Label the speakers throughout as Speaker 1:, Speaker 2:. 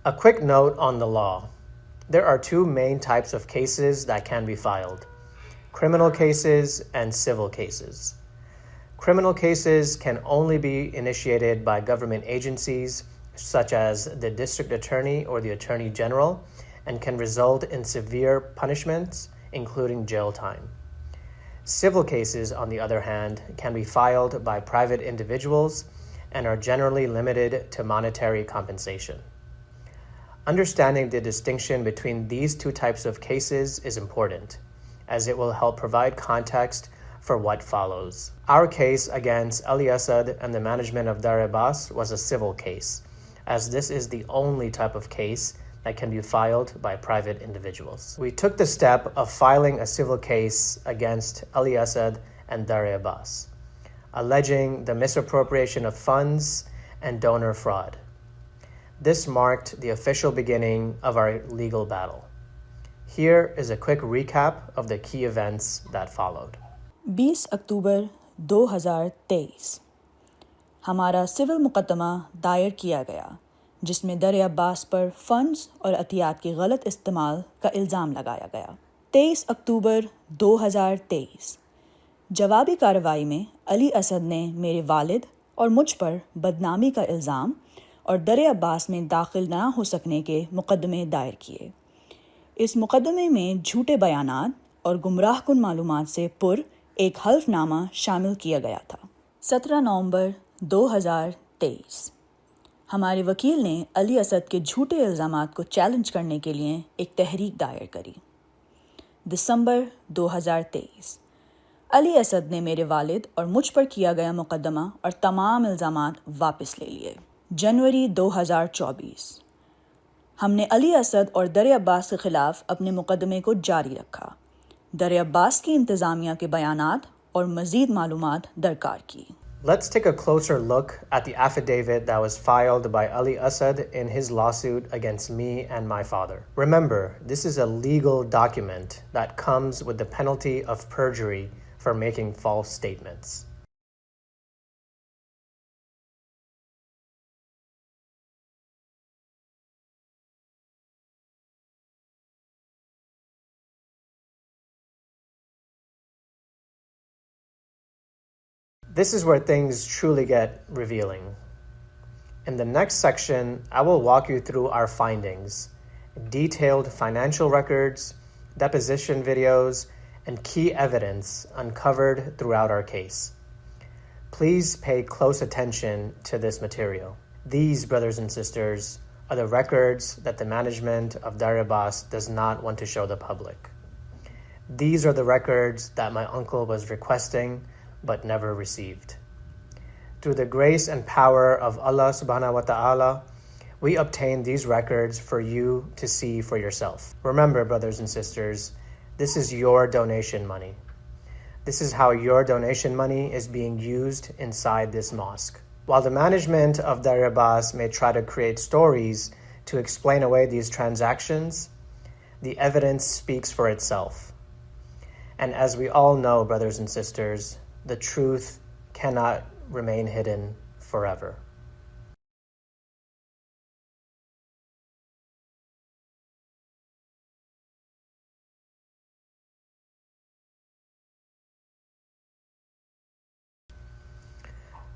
Speaker 1: A quick note on the law. There are two main types of cases that can be filed: criminal cases and civil cases. Criminal cases can only be initiated by government agencies such as the district attorney or the attorney general and can result in severe punishments, including jail time. Civil cases, on the other hand, can be filed by private individuals and are generally limited to monetary compensation. Understanding the distinction between these two types of cases is important, as it will help provide context for what follows. Our case against Ali Assad and the management of Dar-E-Abbas was a civil case, as this is the only type of case that can be filed by private individuals. We took the step of filing a civil case against Ali Assad and Dar-E-Abbas, alleging the misappropriation of funds and donor fraud. This marked the official beginning of our legal battle. Here is a quick recap of the key events that followed.
Speaker 2: 20 अक्टूबर 2023 हमारा civil मुकदमा दायर किया गया, जिसमें दर-ए-अब्बास पर funds और अतियात के गलत इस्तेमाल का इल्ज़ाम लगाया गया। 23 अक्टूबर 2023 जवाबी कार्रवाई में अली असद ने मेरे वालिद और मुझ पर बदनामी का इल्ज़ाम और दर-ए-अब्बास में दाखिल ना हो सकने के मुकदमे दायर किए। इस मुकदमे में झूठे बयानात और गुमराहकुन मालूमात से पुर एक हल्फनामा शामिल किया गया था। 17 नवंबर 2023 हमारे वकील ने अली असद के झूठे इल्ज़ामात को चैलेंज करने के लिए एक तहरीक दायर करी। दिसंबर 2023 अली असद ने मेरे वालिद और मुझ पर किया गया मुकदमा और तमाम इल्ज़ामात वापस ले लिए। जनवरी 2024 हमने अली असद और दर-ए-अब्बास के खिलाफ अपने मुकदमे को जारी रखा। दर-ए-अब्बास की इंतज़ामिया के बयानात और मज़ीद मालूमात दरकार की।
Speaker 1: Let's take a closer look at the affidavit that was filed by Ali Assad in his lawsuit against me and my father. Remember, this is a legal document that comes with the penalty of perjury for making false statements. This is where things truly get revealing. In the next section, I will walk you through our findings, detailed financial records, deposition videos, and key evidence uncovered throughout our case. Please pay close attention to this material. These, brothers and sisters, are the records that the management of Dar-E-Abbas does not want to show the public. These are the records that my uncle was requesting but never received. Through the grace and power of Allah subhanahu wa ta'ala, we obtain these records for you to see for yourself. Remember, brothers and sisters, this is your donation money. This is how your donation money is being used inside this mosque. While the management of Dar-E-Abbas may try to create stories to explain away these transactions, the evidence speaks for itself. And as we all know, brothers and sisters, the truth cannot remain hidden forever.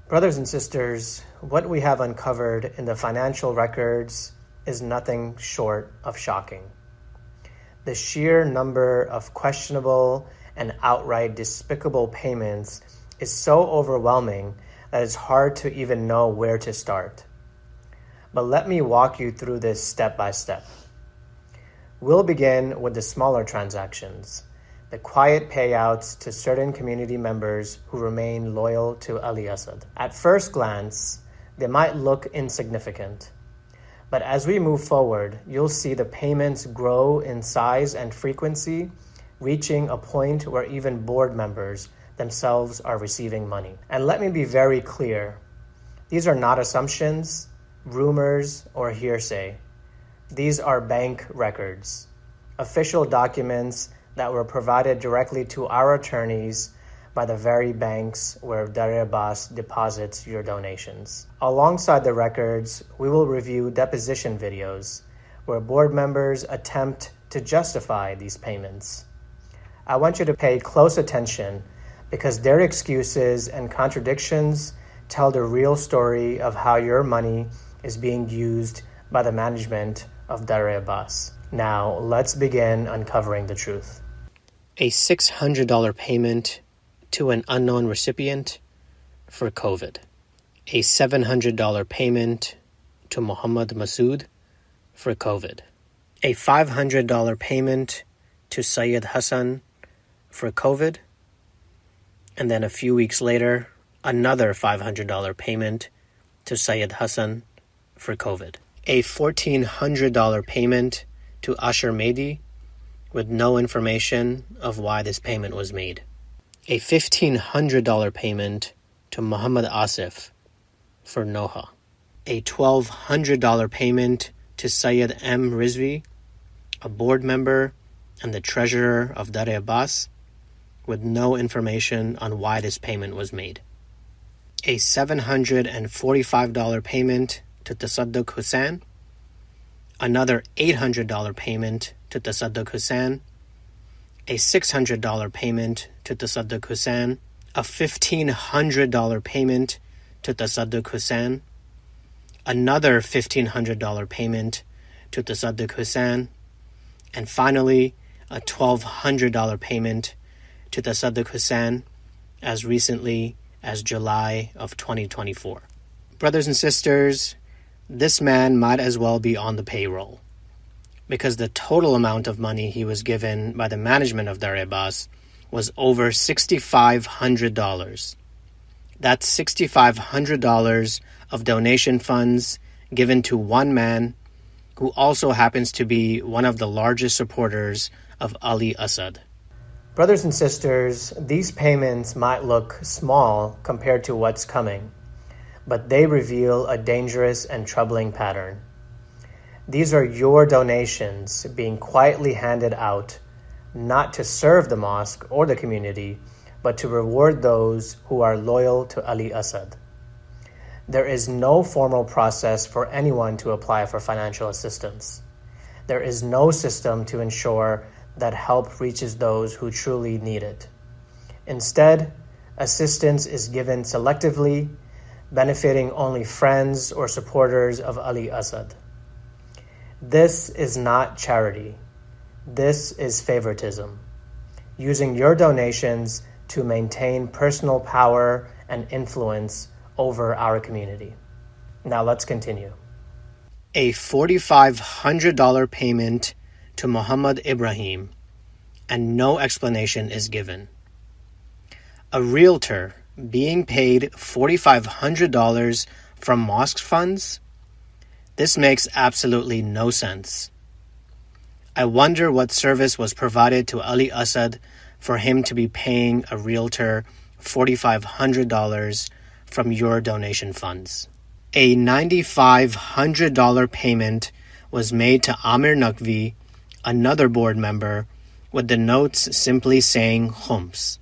Speaker 1: Brothers and sisters, what we have uncovered in the financial records is nothing short of shocking. The sheer number of questionable and outright despicable payments is so overwhelming that it's hard to even know where to start. But let me walk you through this step by step. We'll begin with the smaller transactions, the quiet payouts to certain community members who remain loyal to Ali Assad. At first glance, they might look insignificant. But as we move forward, you'll see the payments grow in size and frequency, reaching a point where even board members themselves are receiving money. And let me be very clear, these are not assumptions, rumors, or hearsay. These are bank records, official documents that were provided directly to our attorneys by the very banks where Dar-E-Abbas deposits your donations. Alongside the records, we will review deposition videos where board members attempt to justify these payments. I want you to pay close attention because their excuses and contradictions tell the real story of how your money is being used by the management of Dar-E-Abbas. Now, let's begin uncovering the truth. A $600 payment to an unknown recipient for COVID. A $700 payment to Muhammad Masood for COVID. A $500 payment to Syed Hassan for COVID. And then a few weeks later, another $500 payment to Syed Hassan for COVID. A $1,400 payment to Asher Mehdi with no information of why this payment was made. A $1,500 payment to Muhammad Asif for Noha. A $1,200 payment to Syed M. Rizvi, a board member and the treasurer of Dar-E-Abbas, with no information on why this payment was made. A $745 payment to Tasadduq Hussain, another $800 payment to Tasadduq Hussain, a $600 payment to Tasadduq Hussain, a $1,500 payment to Tasadduq Hussain, another $1,500 payment to Tasadduq Hussain, and finally a $1,200 payment to Tasadduq Hussain as recently as July of 2024. Brothers and sisters, this man might as well be on the payroll, because the total amount of money he was given by the management of Dar-E-Abbas was over $6,500. That's $6,500 of donation funds given to one man who also happens to be one of the largest supporters of Ali Assad. Brothers and sisters, these payments might look small compared to what's coming, but they reveal a dangerous and troubling pattern. These are your donations being quietly handed out, not to serve the mosque or the community, but to reward those who are loyal to Ali Assad. There is no formal process for anyone to apply for financial assistance. There is no system to ensure that help reaches those who truly need it. Instead, assistance is given selectively, benefiting only friends or supporters of Ali Assad. This is not charity. This is favoritism, using your donations to maintain personal power and influence over our community. Now let's continue. A $4,500 payment to Muhammad Ibrahim, and no explanation is given. A realtor being paid $4,500 from mosque funds? This makes absolutely no sense. I wonder what service was provided to Ali Assad for him to be paying a realtor $4,500 from your donation funds. A $9,500 payment was made to Amir Naqvi, another board member, with the notes simply saying khums.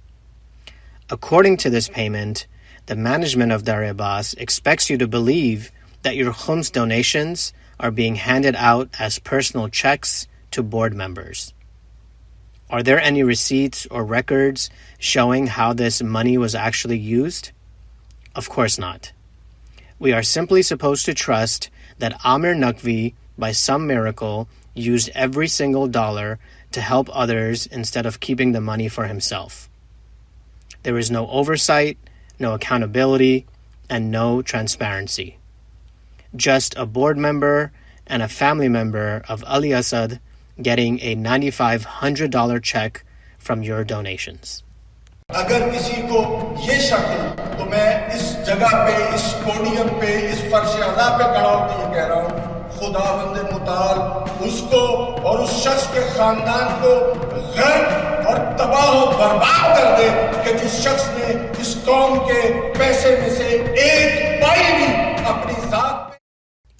Speaker 1: According to this payment, the management of Dar-E-Abbas expects you to believe that your khums donations are being handed out as personal checks to board members. Are there any receipts or records showing how this money was actually used? Of course not. We are simply supposed to trust that Amir Naqvi, by some miracle, used every single dollar to help others instead of keeping the money for himself. There is no oversight, no accountability, and no transparency. Just a board member and a family member of Ali Assad getting a $9,500 check from your donations.
Speaker 3: अगर किसी को ये शक हो तो मैं इस जगह पे, इस पोडियम पे, इस फर्श अज़ा पे खड़ा होकर ये कह रहा हूँ, खुदावंद मुताल उसको और उस शख्स के खानदान को गर्क और तबाह और बर्बाद कर दे कि जिस शख्स ने इस कौम के पैसे में से एक पाई भी अपनी जात पे.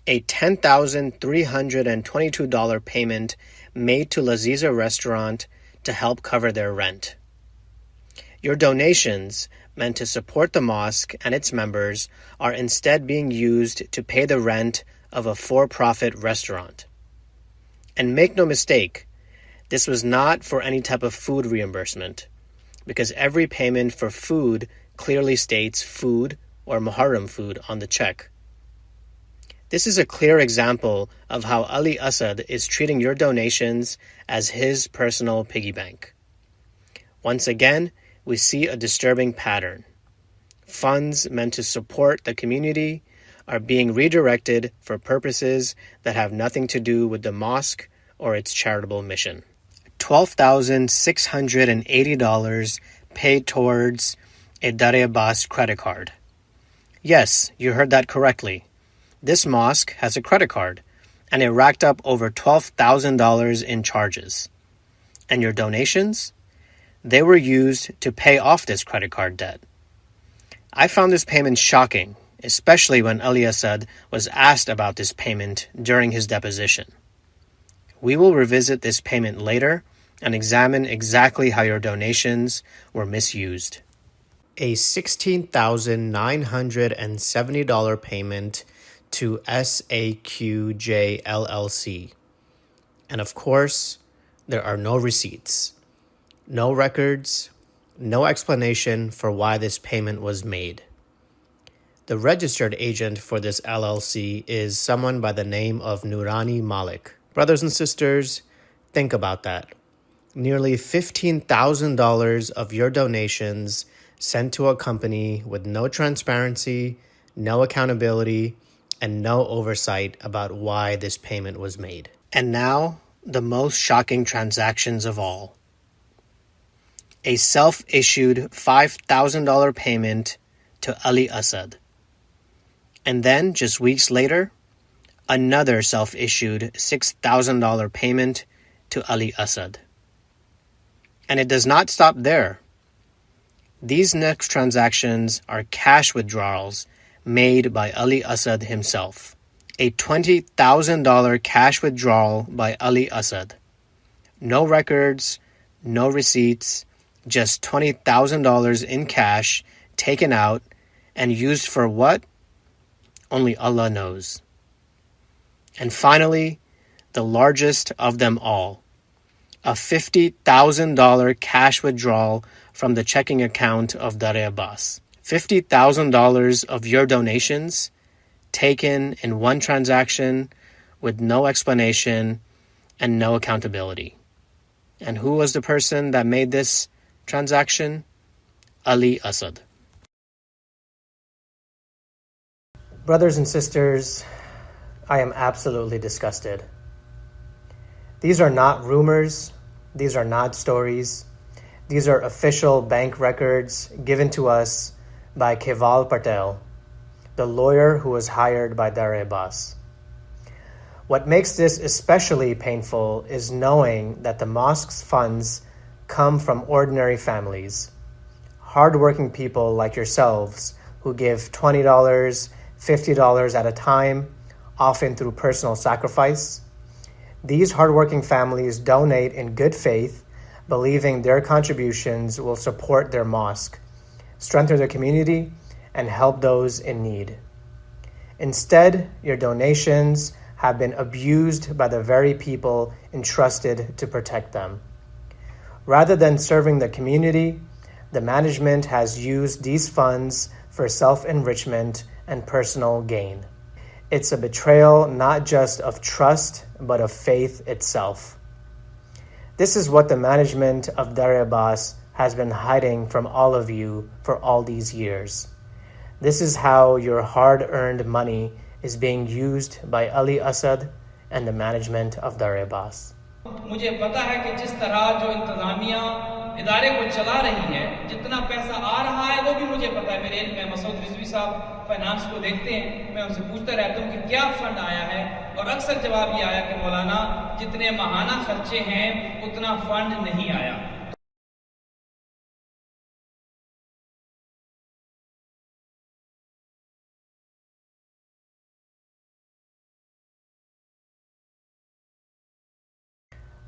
Speaker 1: A $10,322 payment made to Laziza restaurant to help cover their rent. Your donations, meant to support the mosque and its members, are instead being used to pay the rent of a for-profit restaurant. And make no mistake, this was not for any type of food reimbursement, because every payment for food clearly states food or Muharram food on the check. This is a clear example of how Ali Assad is treating your donations as his personal piggy bank. Once again, we see a disturbing pattern. Funds meant to support the community are being redirected for purposes that have nothing to do with the mosque or its charitable mission. $12,680 paid towards a Dar-E-Abbas credit card. Yes, you heard that correctly. This mosque has a credit card, and it racked up over $12,000 in charges. And your donations? They were used to pay off this credit card debt. I found this payment shocking, especially when Ali Assad was asked about this payment during his deposition. We will revisit this payment later and examine exactly how your donations were misused. A $16,970 payment to SAQJ LLC. And of course, there are no receipts, no records, no explanation for why this payment was made. The registered agent for this LLC is someone by the name of Nurani Malik. Brothers and sisters, think about that. Nearly $15,000 of your donations sent to a company with no transparency, no accountability, and no oversight about why this payment was made. And now, the most shocking transactions of all. A self-issued $5,000 payment to Ali Assad. And then, just weeks later, another self-issued $6,000 payment to Ali Assad. And it does not stop there. These next transactions are cash withdrawals made by Ali Assad himself. A $20,000 cash withdrawal by Ali Assad. No records, no receipts, just $20,000 in cash taken out and used for what? Only Allah knows. And finally, the largest of them all. A $50,000 cash withdrawal from the checking account of Dar-E-Abbas. $50,000 of your donations taken in one transaction with no explanation and no accountability. And who was the person that made this transaction? Ali Assad. Brothers and sisters, I am absolutely disgusted. These are not rumors. These are not stories. These are official bank records given to us by Keval Patel, the lawyer who was hired by Dar-E-Abbas. What makes this especially painful is knowing that the mosque's funds come from ordinary families, hardworking people like yourselves who give $20, $50 at a time, often through personal sacrifice. These hardworking families donate in good faith, believing their contributions will support their mosque, strengthen their community, and help those in need. Instead, your donations have been abused by the very people entrusted to protect them. Rather than serving the community, the management has used these funds for self-enrichment and personal gain. It's a betrayal not just of trust, but of faith itself. This is what the management of Dar-E-Abbas has been hiding from all of you for all these years. This is how your hard-earned money is being used by Ali Assad and the management of Dar-E-Abbas.
Speaker 4: मुझे पता है कि जिस तरह जो इंतजामिया इदारे को चला रही है, जितना पैसा आ रहा है वो भी मुझे पता है। मेरे मैं मसूद रिजवी साहब फाइनेंस को देखते हैं, मैं उनसे पूछता रहता हूँ कि क्या फंड आया है, और अक्सर जवाब ये आया कि मौलाना जितने माहाना खर्चे हैं उतना फंड नहीं आया।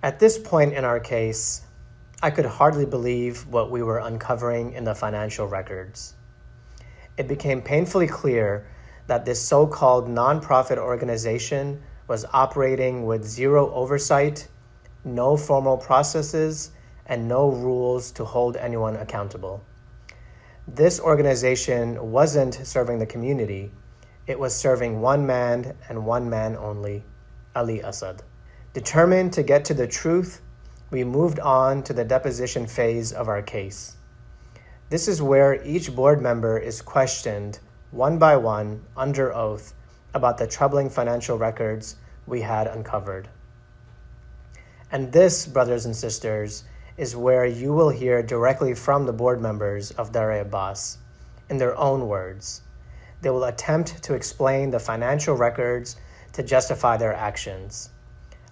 Speaker 1: At this point in our case, I could hardly believe what we were uncovering in the financial records. It became painfully clear that this so-called nonprofit organization was operating with zero oversight, no formal processes, and no rules to hold anyone accountable. This organization wasn't serving the community. It was serving one man and one man only, Ali Assad. Determined to get to the truth, we moved on to the deposition phase of our case. This is where each board member is questioned one by one under oath about the troubling financial records we had uncovered. And this, brothers and sisters, is where you will hear directly from the board members of Dar-E-Abbas in their own words. They will attempt to explain the financial records to justify their actions.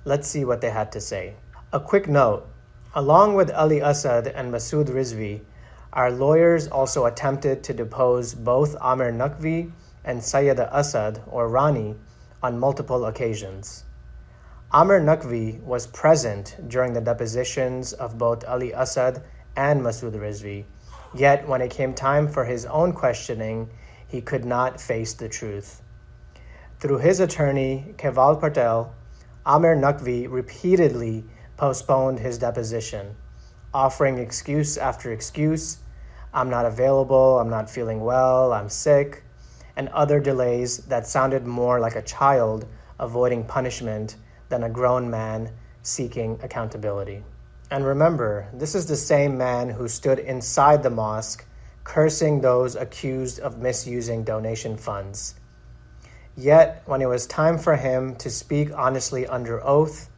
Speaker 1: Let's see what they had to say. A quick note, along with Ali Assad and Masood Rizvi, our lawyers also attempted to depose both Amir Naqvi and Sayyida Assad, or Rani, on multiple occasions. Amir Naqvi was present during the depositions of both Ali Assad and Masood Rizvi, yet when it came time for his own questioning, he could not face the truth. Through his attorney, Keval Patel, Amir Naqvi repeatedly postponed his deposition, offering excuse after excuse, I'm not available, I'm not feeling well, I'm sick, and other delays that sounded more like a child avoiding punishment than a grown man seeking accountability. And remember, this is the same man who stood inside the mosque cursing those accused of misusing donation funds. Yet, when it was time for him to speak honestly under oath,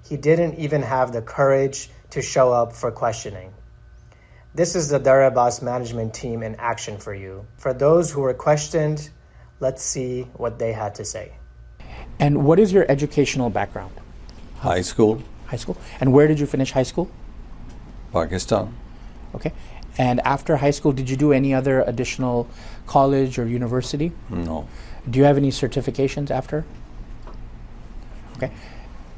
Speaker 1: he didn't even have the courage to show up for questioning. This is the Dar-E-Abbas management team in action for you. For those who were questioned, let's see what they had to say.
Speaker 5: And what is your educational background?
Speaker 6: High school,
Speaker 5: High school. And where did you finish high school?
Speaker 6: Pakistan.
Speaker 5: Okay. And after high school, did you do any other additional college or university?
Speaker 6: No.
Speaker 5: Do you have any certifications after? Okay.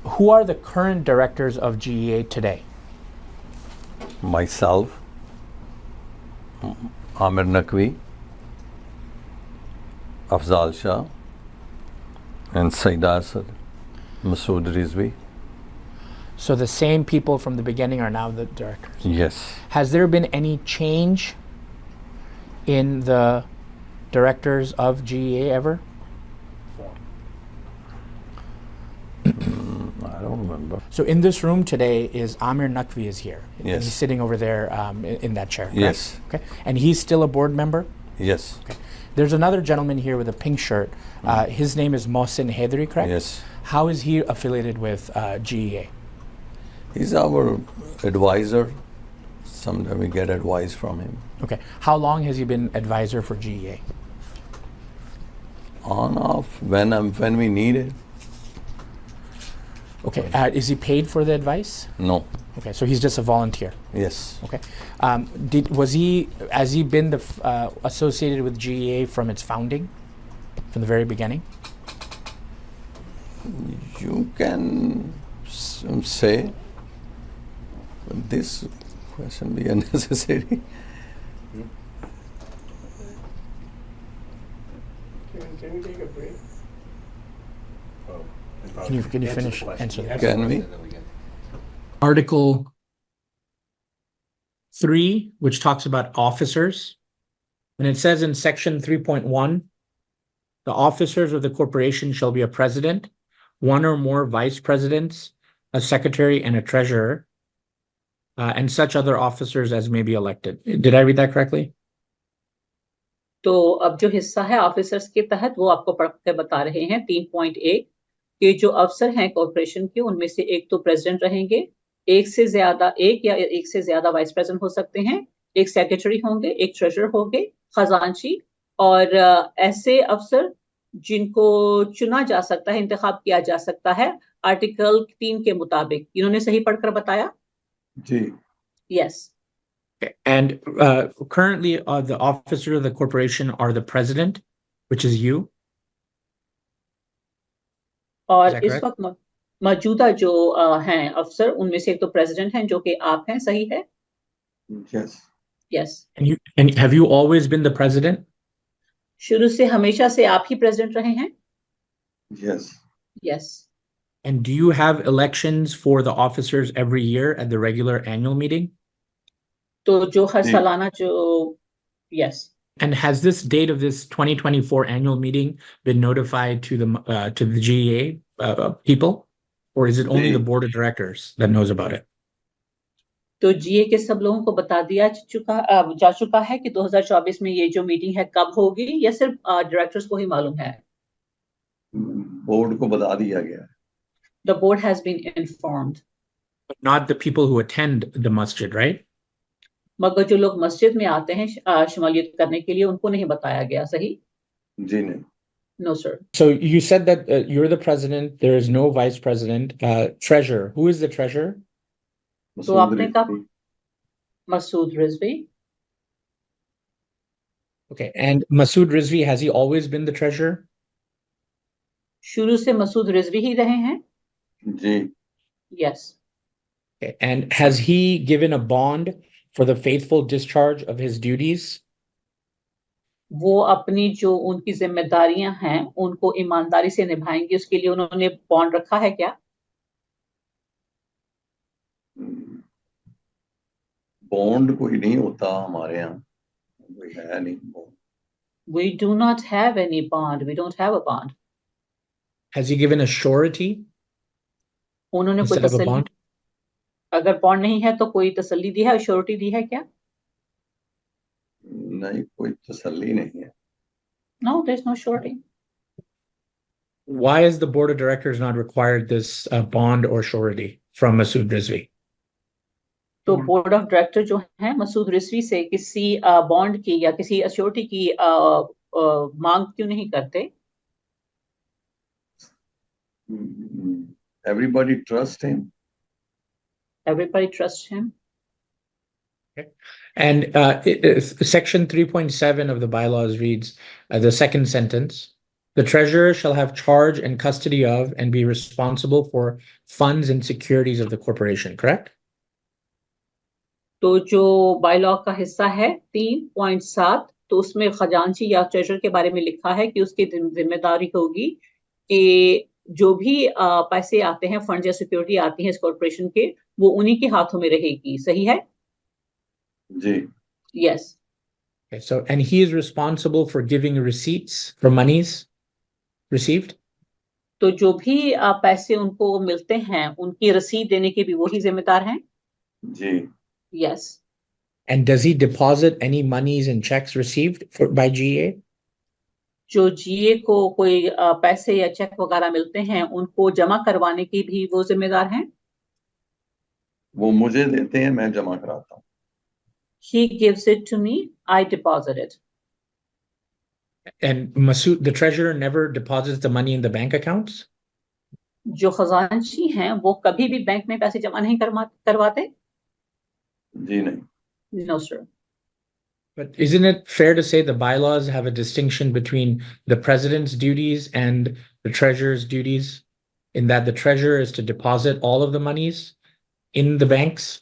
Speaker 5: Who are the current directors of GEA today?
Speaker 6: Myself, Amir Naqvi, Afzal Shah, and Sayyida Assad, Masood Rizvi.
Speaker 5: So the same people from the beginning are now the directors.
Speaker 6: Yes.
Speaker 5: Has there been any change in the directors of GEA ever?
Speaker 6: I don't remember.
Speaker 5: So in this room today is Amir Naqvi is here.
Speaker 6: Yes.
Speaker 5: He's sitting over there in that chair. Correct?
Speaker 6: Yes.
Speaker 5: Okay. And he's still a board member?
Speaker 6: Yes.
Speaker 5: Okay. There's another gentleman here with a pink shirt. His name is Mohsin Hedri, correct?
Speaker 6: Yes.
Speaker 5: How is he affiliated with GEA?
Speaker 6: He's our advisor. Sometimes we get advice from him.
Speaker 5: Okay. How long has he been advisor for GEA?
Speaker 6: On, off, when we need it.
Speaker 5: Okay. Is he paid for the advice?
Speaker 6: No.
Speaker 5: Okay. So he's just a volunteer.
Speaker 6: Yes.
Speaker 5: Okay. Has he been associated with GEA from its founding, from the very beginning?
Speaker 6: You can say, but this question be unnecessary.
Speaker 1: Can we take a break?
Speaker 5: Can you finish answering?
Speaker 6: Can we?
Speaker 5: Article 3, which talks about officers, and it says in section 3.1, the officers of the corporation shall be a president, one or more vice presidents, a secretary, and a treasurer, and such other officers as may be elected. Did I read that correctly?
Speaker 7: तो अब जो हिस्सा है officers के तहत वो आपको पढ़ के बता रहे हैं 3.1 कि जो अफसर हैं कॉर्पोरेशन के उनमें से एक तो प्रेसिडेंट रहेंगे, एक या एक से ज्यादा वाइस प्रेसिडेंट हो सकते हैं, एक सेक्रेटरी होंगे, एक ट्रेजरर होंगे, खजांची और ऐसे अफसर जिनको चुना जा सकता है, इंतखाब किया जा सकता है आर्टिकल 3 के मुताबिक. इन्होंने सही पढ़कर बताया?
Speaker 3: जी.
Speaker 7: Yes.
Speaker 5: And currently, the officers of the corporation are the president, which is you.
Speaker 7: और
Speaker 5: Is that
Speaker 7: इस
Speaker 5: correct?
Speaker 7: वक्त मौजूदा जो हैं अफसर, उनमें से एक तो प्रेसिडेंट हैं जो कि आप हैं, सही है?
Speaker 6: Yes.
Speaker 7: Yes.
Speaker 5: And have you always been the president?
Speaker 7: शुरू से हमेशा से आप ही प्रेसिडेंट रहे हैं?
Speaker 6: Yes.
Speaker 7: Yes.
Speaker 5: And do you have elections for the officers every year at the regular annual meeting?
Speaker 7: तो जो हर
Speaker 6: जी।
Speaker 7: सालाना जो, yes.
Speaker 5: And has this date of this 2024 annual meeting been notified to the GEA people, or is it only the
Speaker 6: G.
Speaker 5: board of directors that knows about it?
Speaker 7: तो जीए के सब लोगों को बता दिया जा चुका है कि 2024 में ये जो मीटिंग है कब होगी, या सिर्फ डायरेक्टर्स को ही मालूम है?
Speaker 6: बोर्ड को बता दिया गया है।
Speaker 7: The board has been informed.
Speaker 5: But not the people who attend the masjid, right?
Speaker 7: मगर जो लोग मस्जिद में आते हैं शमूलियत करने के लिए, उनको नहीं बताया गया, सही?
Speaker 6: जी नहीं।
Speaker 7: No, sir.
Speaker 5: So you said that you're the president. There is no vice president. Treasurer. Who is the treasurer?
Speaker 7: तो आपने कहा Masood Rizvi.
Speaker 5: Okay. And Masood Rizvi, has he always been the treasurer?
Speaker 7: शुरू से मसूद रिजवी ही रहे हैं?
Speaker 6: जी।
Speaker 7: Yes.
Speaker 5: Okay. And has he given a bond for the faithful discharge of his duties?
Speaker 7: वो अपनी जो उनकी जिम्मेदारियां हैं उनको ईमानदारी से निभाएंगे, उसके लिए उन्होंने बॉन्ड रखा है क्या?
Speaker 6: बॉन्ड कोई नहीं होता हमारे यहाँ, कोई है नहीं bond.
Speaker 7: We do not have any bond. We don't have a bond.
Speaker 5: Has he given a surety
Speaker 7: उन्होंने कोई
Speaker 5: instead of a
Speaker 7: तसल्ली,
Speaker 5: bond?
Speaker 7: अगर बॉन्ड नहीं है तो कोई तसल्ली दी है, श्योरिटी दी है क्या?
Speaker 6: नहीं, कोई तसल्ली नहीं है।
Speaker 7: No, there's no surety.
Speaker 5: Why is the board of directors not required this bond or surety from Masood Rizvi?
Speaker 7: तो बोर्ड ऑफ डायरेक्टर जो है मसूद रिजवी से किसी बॉन्ड की या किसी अश्योरिटी की मांग क्यों नहीं करते?
Speaker 6: Everybody trust him.
Speaker 7: Everybody trusts him.
Speaker 5: And section 3.7 of the bylaws reads, the second sentence, the treasurer shall have charge and custody of and be responsible for funds and securities of the corporation, correct?
Speaker 7: तो जो bylaw का हिस्सा है 3.7, तो उसमें खजांची या treasure के बारे में लिखा है कि उसकी जिम्मेदारी होगी कि जो भी पैसे आते हैं, फंड या सिक्योरिटी आती है इस कॉर्पोरेशन के, वो उन्हीं के हाथों में रहेगी, सही है?
Speaker 6: जी।
Speaker 7: Yes.
Speaker 5: Okay, so and he is responsible for giving receipts for monies received?
Speaker 7: तो जो भी पैसे उनको मिलते हैं उनकी रसीद देने के भी वही जिम्मेदार हैं?
Speaker 6: जी।
Speaker 7: Yes.
Speaker 5: And does he deposit any monies and checks received by GA?
Speaker 7: जो जीए को कोई पैसे या चेक वगैरह मिलते हैं उनको जमा करवाने की भी वो जिम्मेदार हैं?
Speaker 6: वो मुझे देते हैं, मैं जमा कराता हूँ।
Speaker 7: He gives it to me, I deposit it.
Speaker 5: And Masood, the treasurer, never deposits the money in the bank accounts?
Speaker 7: जो खजांची हैं वो कभी भी बैंक में पैसे जमा नहीं करवाते?
Speaker 6: जी नहीं।
Speaker 7: No, sir.
Speaker 5: But isn't it fair to say the bylaws have a distinction between the president's duties and the treasurer's duties, in that the treasurer is to deposit all of the monies in the banks?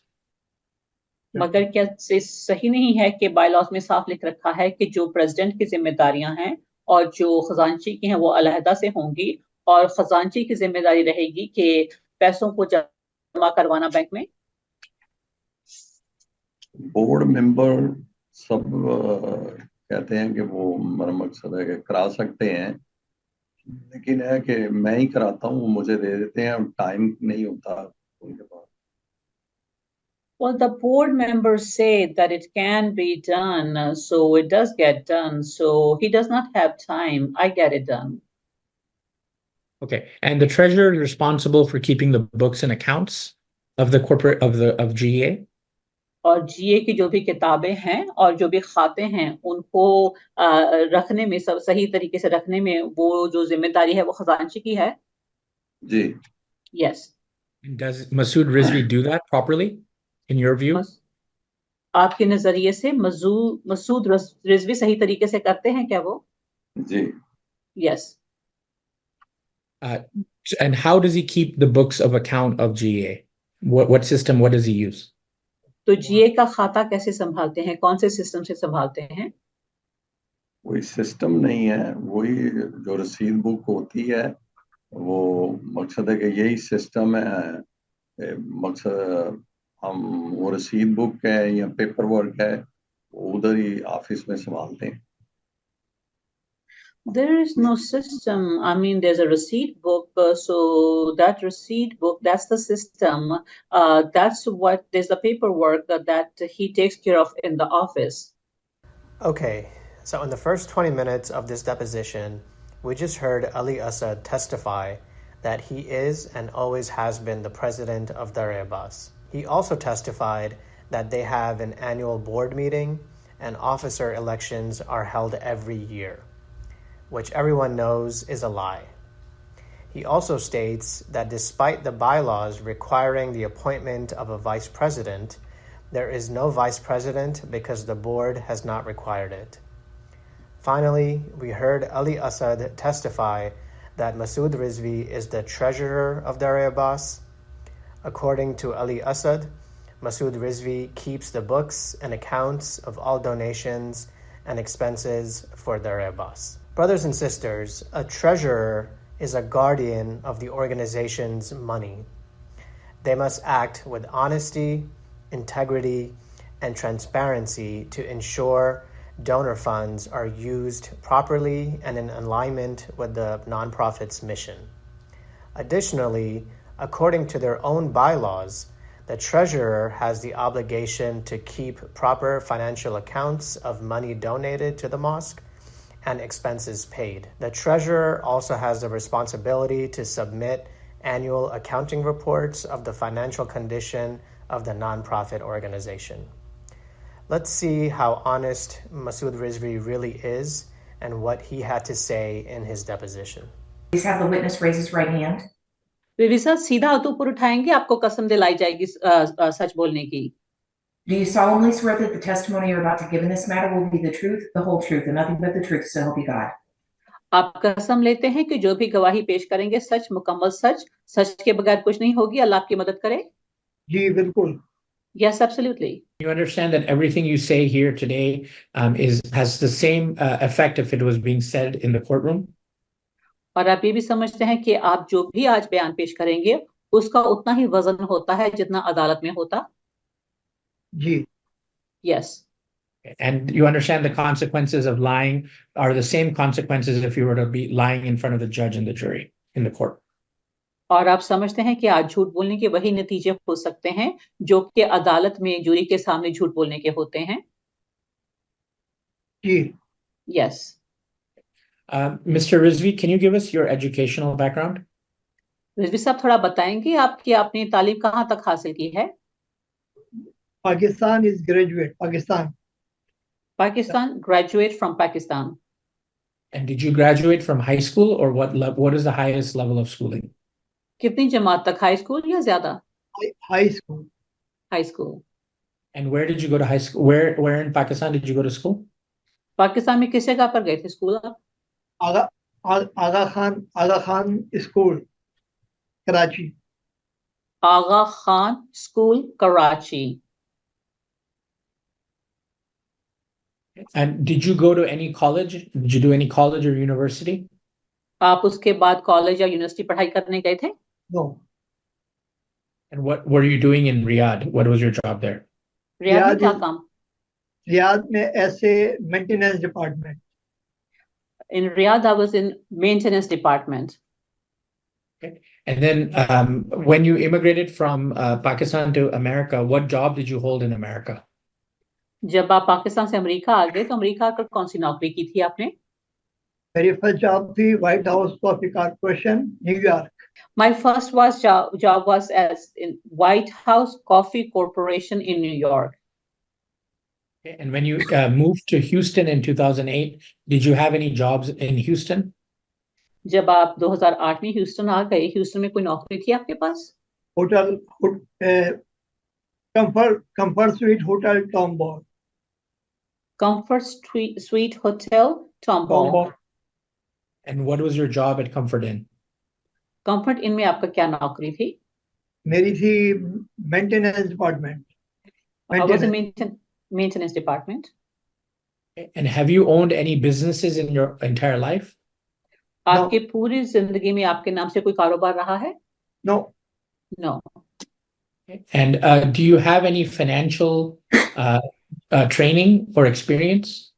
Speaker 7: मगर क्या सही नहीं है कि bylaws में साफ लिख रखा है कि जो प्रेसिडेंट की जिम्मेदारियां हैं और जो खजांची की हैं वो अलहदा से होंगी, और खजांची की जिम्मेदारी रहेगी कि पैसों को जमा करवाना बैंक में?
Speaker 6: बोर्ड मेंबर सब कहते हैं कि वो मकसद है कि करा सकते हैं, लेकिन है कि मैं ही कराता हूँ, वो मुझे दे देते हैं और टाइम नहीं होता उनके पास।
Speaker 7: Well, the board members say that it can be done, so it does get done. So he does not have time. I get it done.
Speaker 5: Okay, and the treasurer is responsible for keeping the books and accounts of the corporate of GA?
Speaker 7: और जीए की जो भी किताबें हैं और जो भी खाते हैं उनको रखने में, सब सही तरीके से रखने में वो जो जिम्मेदारी है वो खजांची की है?
Speaker 6: जी।
Speaker 7: Yes.
Speaker 5: Does Masood Rizvi do that properly, in your view?
Speaker 7: आपके नजरिए से मसूद रिजवी सही तरीके से करते हैं क्या वो?
Speaker 6: जी।
Speaker 7: Yes.
Speaker 5: And how does he keep the books of account of GA? What system? What does he use?
Speaker 7: तो जीए का खाता कैसे संभालते हैं, कौन से सिस्टम से संभालते हैं?
Speaker 6: कोई सिस्टम नहीं है, वही जो रसीद बुक होती है, वो मकसद है कि यही सिस्टम है। मकसद हम वो रसीद बुक है या पेपर वर्क है, वो उधर ही ऑफिस में संभालते हैं।
Speaker 7: There is no system. I mean, there's a receipt book, so that receipt book, that's the system. That's what, there's the paperwork that he takes care of in the office.
Speaker 1: Okay, so in the first 20 minutes of this deposition, we just heard Ali Assad testify that he is and always has been the president of Dar-E-Abbas. He also testified that they have an annual board meeting and officer elections are held every year, which everyone knows is a lie. He also states that despite the bylaws requiring the appointment of a vice president, there is no vice president because the board has not required it. Finally, we heard Ali Assad testify that Masood Rizvi is the treasurer of Dar-E-Abbas. According to Ali Assad, Masood Rizvi keeps the books and accounts of all donations and expenses for Dar-E-Abbas. Brothers and sisters, a treasurer is a guardian of the organization's money. They must act with honesty, integrity, and transparency to ensure donor funds are used properly and in alignment with the nonprofit's mission. Additionally, according to their own bylaws, the treasurer has the obligation to keep proper financial accounts of money donated to the mosque and expenses paid. The treasurer also has the responsibility to submit annual accounting reports of the financial condition of the nonprofit organization. Let's see how honest Masood Rizvi really is and what he had to say in his deposition.
Speaker 8: Please have the witness raise his right hand.
Speaker 7: Rizvi साहब सीधा हाथ ऊपर उठाएंगे, आपको कसम दिलाई जाएगी सच बोलने की।
Speaker 8: Do you solemnly swear that the testimony you're about to give in this matter will be the truth, the whole truth, and nothing but the truth, so help you God?
Speaker 7: आप कसम लेते हैं कि जो भी गवाही पेश करेंगे सच, मुकम्मल सच, सच के बगैर कुछ नहीं होगी, अल्लाह आपकी मदद करे?
Speaker 3: जी बिल्कुल।
Speaker 7: Yes, absolutely.
Speaker 5: You understand that everything you say here today has the same effect if it was being said in the courtroom?
Speaker 7: और आप ये भी समझते हैं कि आप जो भी आज बयान पेश करेंगे उसका उतना ही वजन होता है जितना अदालत में होता?
Speaker 3: जी।
Speaker 7: Yes.
Speaker 5: And you understand the consequences of lying are the same consequences if you were to be lying in front of the judge and the jury in the court.
Speaker 7: और आप समझते हैं कि आज झूठ बोलने के वही नतीजे हो सकते हैं जो कि अदालत में जूरी के सामने झूठ बोलने के होते हैं?
Speaker 3: जी।
Speaker 7: Yes.
Speaker 5: Mr. Rizvi, can you give us your educational background?
Speaker 7: Rizvi साहब थोड़ा बताएंगे आपकी आपने तालीम कहाँ तक हासिल की है?
Speaker 3: Pakistan is graduate.
Speaker 7: Pakistan, graduate from Pakistan.
Speaker 5: And did you graduate from high school or what is the highest level of schooling?
Speaker 7: कितनी जमात तक, हाई स्कूल या ज्यादा?
Speaker 3: High school.
Speaker 7: High school.
Speaker 5: And where did you go to high school? Where in Pakistan did you go to school?
Speaker 7: Pakistan में किस जगह पर गए थे स्कूल आप?
Speaker 3: Aga Khan School, Karachi.
Speaker 7: Aga Khan School, Karachi.
Speaker 5: And did you go to any college? Did you do any college or university?
Speaker 7: आप उसके बाद कॉलेज या यूनिवर्सिटी पढ़ाई करने गए थे?
Speaker 3: No.
Speaker 5: And what were you doing in Riyadh? What was your job there?
Speaker 7: Riyadh में क्या काम?
Speaker 3: Riyadh में ऐसे maintenance department.
Speaker 7: In Riyadh, I was in maintenance department.
Speaker 5: Okay. And then when you immigrated from Pakistan to America, what job did you hold in America?
Speaker 7: जब आप पाकिस्तान से America आ गए तो अमेरिका आकर कौन सी नौकरी की थी आपने?
Speaker 3: मेरी फर्स्ट जॉब थी white house coffee corporation, New York.
Speaker 7: My first job was as in White House Coffee Corporation in New York.
Speaker 5: Okay. And when you moved to Houston in 2008, did you have any jobs in Houston?
Speaker 7: जब आप 2008 में Houston आ गए, Houston में कोई नौकरी थी आपके पास?
Speaker 3: Hotel comfort suite hotel Tomball.
Speaker 7: Comfort Suite Hotel, Tomball.
Speaker 5: And what was your job at Comfort Inn?
Speaker 7: Comfort in में आपका क्या नौकरी थी?
Speaker 9: मेरी थी maintenance department
Speaker 7: I was in
Speaker 9: maintenance
Speaker 7: maintenance department.
Speaker 5: And have you owned any businesses in your entire life?
Speaker 7: आपके पूरी जिंदगी में आपके नाम से कोई कारोबार रहा है?
Speaker 9: No
Speaker 7: No.
Speaker 5: And do you have any financial training or experience?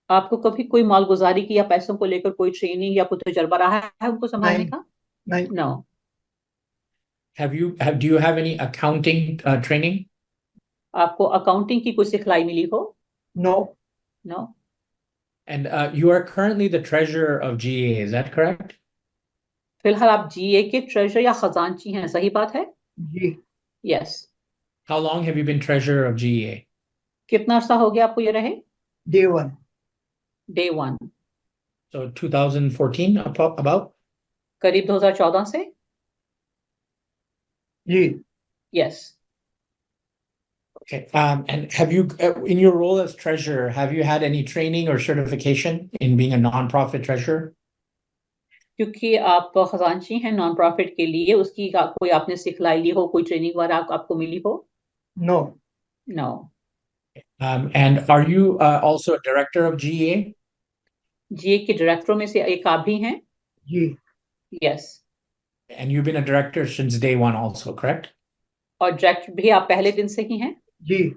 Speaker 7: आपको कभी कोई मालगुजारी की या पैसों को लेकर कोई ट्रेनिंग या कोई तजुर्बा रहा है उनको संभालने का?
Speaker 9: नहीं
Speaker 7: No.
Speaker 5: Do you have any accounting training?
Speaker 7: आपको अकाउंटिंग की कोई सिखलाई मिली हो?
Speaker 9: No
Speaker 7: No.
Speaker 5: And you are currently the treasurer of GA, is that correct?
Speaker 7: फिलहाल आप जीए के ट्रेजर या खजांची हैं, सही बात है?
Speaker 9: जी
Speaker 7: Yes.
Speaker 5: How long have you been treasurer of GA?
Speaker 7: कितना अर्सा हो गया आपको ये रहे?
Speaker 9: Day one
Speaker 7: Day 1.
Speaker 5: So 2014 about?
Speaker 7: करीब 2014 से?
Speaker 9: जी
Speaker 7: Yes.
Speaker 5: Okay. And have you, in your role as treasurer, have you had any training or certification in being a nonprofit treasurer?
Speaker 7: क्योंकि आप खजांची हैं नॉन प्रॉफिट के लिए, उसकी कोई आपने सिखलाई ली हो, कोई ट्रेनिंग वगैरह आपको मिली हो?
Speaker 9: No
Speaker 7: No.
Speaker 5: And are you also a director of GA?
Speaker 7: GA के डायरेक्टरों में से एक आप भी हैं?
Speaker 9: जी
Speaker 7: Yes.
Speaker 5: And you've been a director since day one also, correct?
Speaker 7: और डायरेक्टर भी आप पहले दिन से ही हैं?
Speaker 9: जी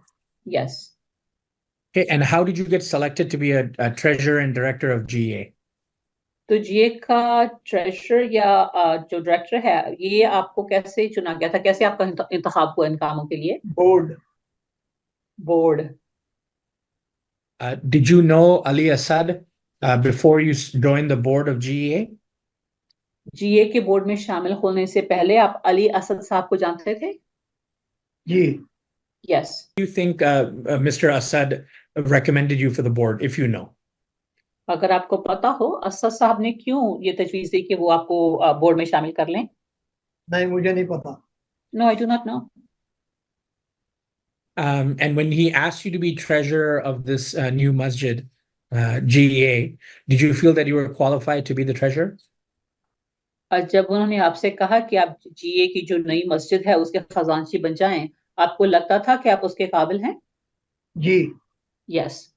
Speaker 7: Yes.
Speaker 5: Okay. And how did you get selected to be a treasurer and director of GA?
Speaker 7: तो जीए का ट्रेजरर या जो डायरेक्टर है, ये आपको कैसे चुना गया था? कैसे आपका इंतखाब हुआ इन कामों के लिए?
Speaker 9: Board
Speaker 7: board.
Speaker 5: Did you know Ali Assad before you joined the board of GA?
Speaker 7: GA के बोर्ड में शामिल होने से पहले आप अली असद साहब को जानते थे?
Speaker 9: जी
Speaker 7: Yes.
Speaker 5: Do you think Mr. Assad recommended you for the board, if you know?
Speaker 7: अगर आपको पता हो असद साहब ने क्यों ये तजवीज दी कि वो आपको बोर्ड में शामिल कर लें?
Speaker 9: नहीं मुझे नहीं पता
Speaker 7: No, I do not know.
Speaker 5: And when he asked you to be treasurer of this new masjid, GEA, did you feel that you were qualified to be the treasurer?
Speaker 7: और जब उन्होंने आपसे कहा कि आप जीए की जो नई मस्जिद है उसके खजांची बन जाएं, आपको लगता था कि आप उसके काबिल हैं?
Speaker 9: जी
Speaker 7: Yes.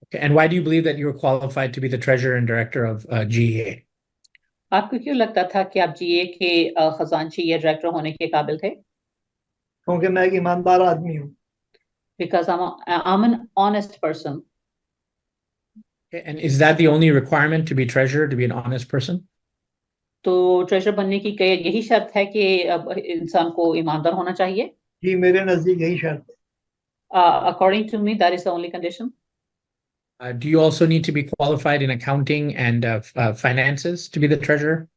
Speaker 5: Okay. And why do you believe that you were qualified to be the treasurer and director of GEA?
Speaker 7: आपको क्यों लगता था कि आप जीए के खजांची या डायरेक्टर होने के काबिल थे?
Speaker 9: क्योंकि मैं एक ईमानदार आदमी हूँ
Speaker 7: Because I'm an honest person.
Speaker 5: Okay. And is that the only requirement to be treasurer, to be an honest person?
Speaker 7: तो ट्रेजर बनने की यही शर्त है कि इंसान को ईमानदार होना चाहिए?
Speaker 9: जी मेरे नजदीक यही शर्त है
Speaker 7: According to me, that is the only condition.
Speaker 5: Do you also need to be qualified in accounting and finances to be the treasurer?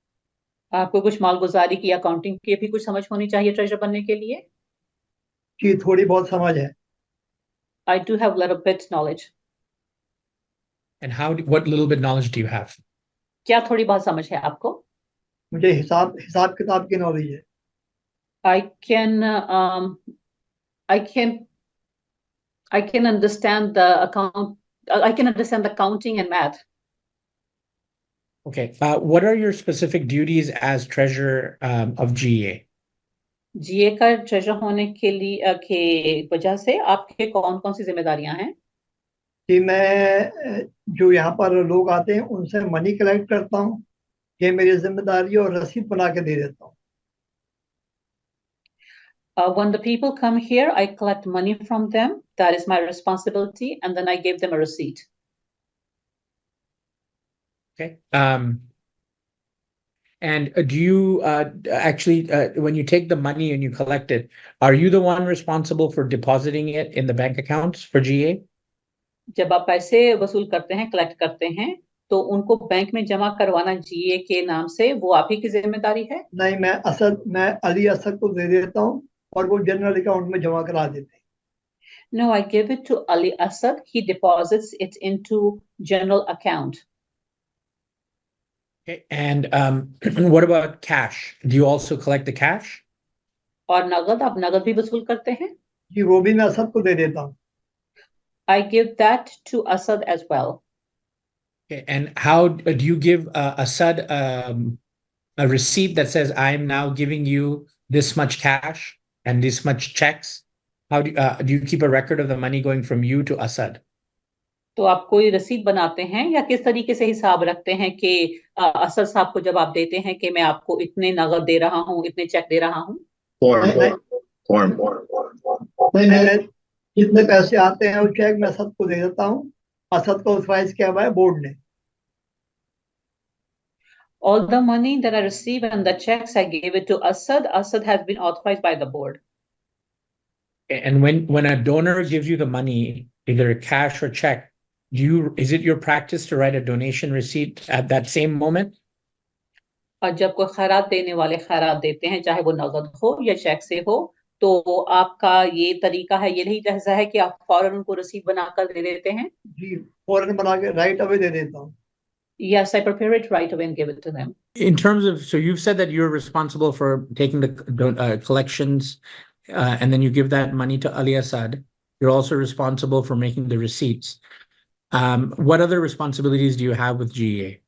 Speaker 7: आपको कुछ मालगुजारी की अकाउंटिंग की भी कुछ समझ होनी चाहिए ट्रेजर बनने के लिए?
Speaker 9: जी थोड़ी बहुत समझ है
Speaker 7: I do have a little bit knowledge.
Speaker 5: And what little bit knowledge do you have?
Speaker 7: क्या थोड़ी बहुत समझ है आपको?
Speaker 9: मुझे हिसाब किताब की नॉलेज है
Speaker 7: I can understand the account. I can understand the counting and math.
Speaker 5: Okay. What are your specific duties as treasurer of GEA?
Speaker 7: जीए का ट्रेजर होने के लिए के वजह से आपके कौन कौन सी जिम्मेदारियां हैं?
Speaker 9: कि मैं जो यहाँ पर लोग आते हैं उनसे मनी कलेक्ट करता हूँ ये मेरी जिम्मेदारी और रसीद बना के दे देता हूँ
Speaker 7: When the people come here, I collect money from them. That is my responsibility, and then I give them a receipt.
Speaker 5: Okay. And do you actually, when you take the money and you collect it, are you the one responsible for depositing it in the bank accounts for GA?
Speaker 7: जब आप पैसे वसूल करते हैं, collect करते हैं, तो उनको बैंक में जमा करवाना जीए के नाम से वो आप ही की जिम्मेदारी है?
Speaker 9: नहीं मैं अली असद को दे देता हूँ और वो जनरल अकाउंट में जमा करा देते हैं
Speaker 7: No, I give it to Ali Assad. He deposits it into general account.
Speaker 5: Okay. And what about cash? Do you also collect the cash?
Speaker 7: और नगद, आप नगद भी वसूल करते हैं?
Speaker 9: जी वो भी मैं असद को दे देता हूँ
Speaker 7: I give that to Assad as well.
Speaker 5: Okay. And how do you give Assad a receipt that says, I am now giving you this much cash and this much checks? How do you keep a record of the money going from you to Assad?
Speaker 7: तो आप कोई रसीद बनाते हैं या किस तरीके से हिसाब रखते हैं कि असद साहब को जब आप देते हैं कि मैं आपको इतने नगद दे रहा हूँ, इतने चेक दे रहा हूँ?
Speaker 9: नहीं, जितने पैसे आते हैं वो चेक मैं असद को दे देता हूँ। असद को ऑथराइज किया हुआ है बोर्ड ने।
Speaker 7: All the money that I receive and the checks I gave it to Assad. Assad has been authorized by the board.
Speaker 5: And when a donor gives you the money, either cash or check, is it your practice to write a donation receipt at that same moment?
Speaker 7: और जब कोई खैरात देने वाले खैरात देते हैं, चाहे वो नगद हो या चेक से हो, तो आपका ये तरीका है, ये नहीं लहजा है कि आप फौरन उनको रसीद बनाकर दे देते हैं?
Speaker 9: जी, फौरन बना के राइट अवे दे देता हूँ।
Speaker 7: Yes, I prepare it right away and give it to them.
Speaker 5: In terms of, so you've said that you're responsible for taking the collections, and then you give that money to Ali Assad. You're also responsible for making the receipts. What other responsibilities do you have with GEA?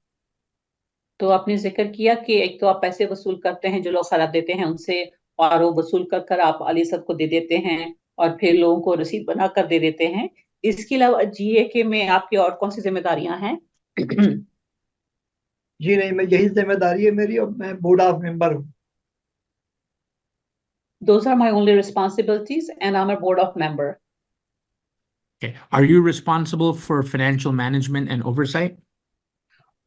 Speaker 7: तो आपने जिक्र किया कि एक तो आप पैसे वसूल करते हैं जो लोग खैरात देते हैं उनसे, और वो वसूल कर आप अली असद को दे देते हैं और फिर लोगों को रसीद बनाकर दे देते हैं। इसके अलावा जीए के में आपकी और कौन सी जिम्मेदारियां हैं?
Speaker 9: जी नहीं, मैं यही जिम्मेदारी है मेरी और मैं बोर्ड ऑफ मेंबर हूँ।
Speaker 7: Those are my only responsibilities and I'm a board of member.
Speaker 5: Okay. Are you responsible for financial management and oversight?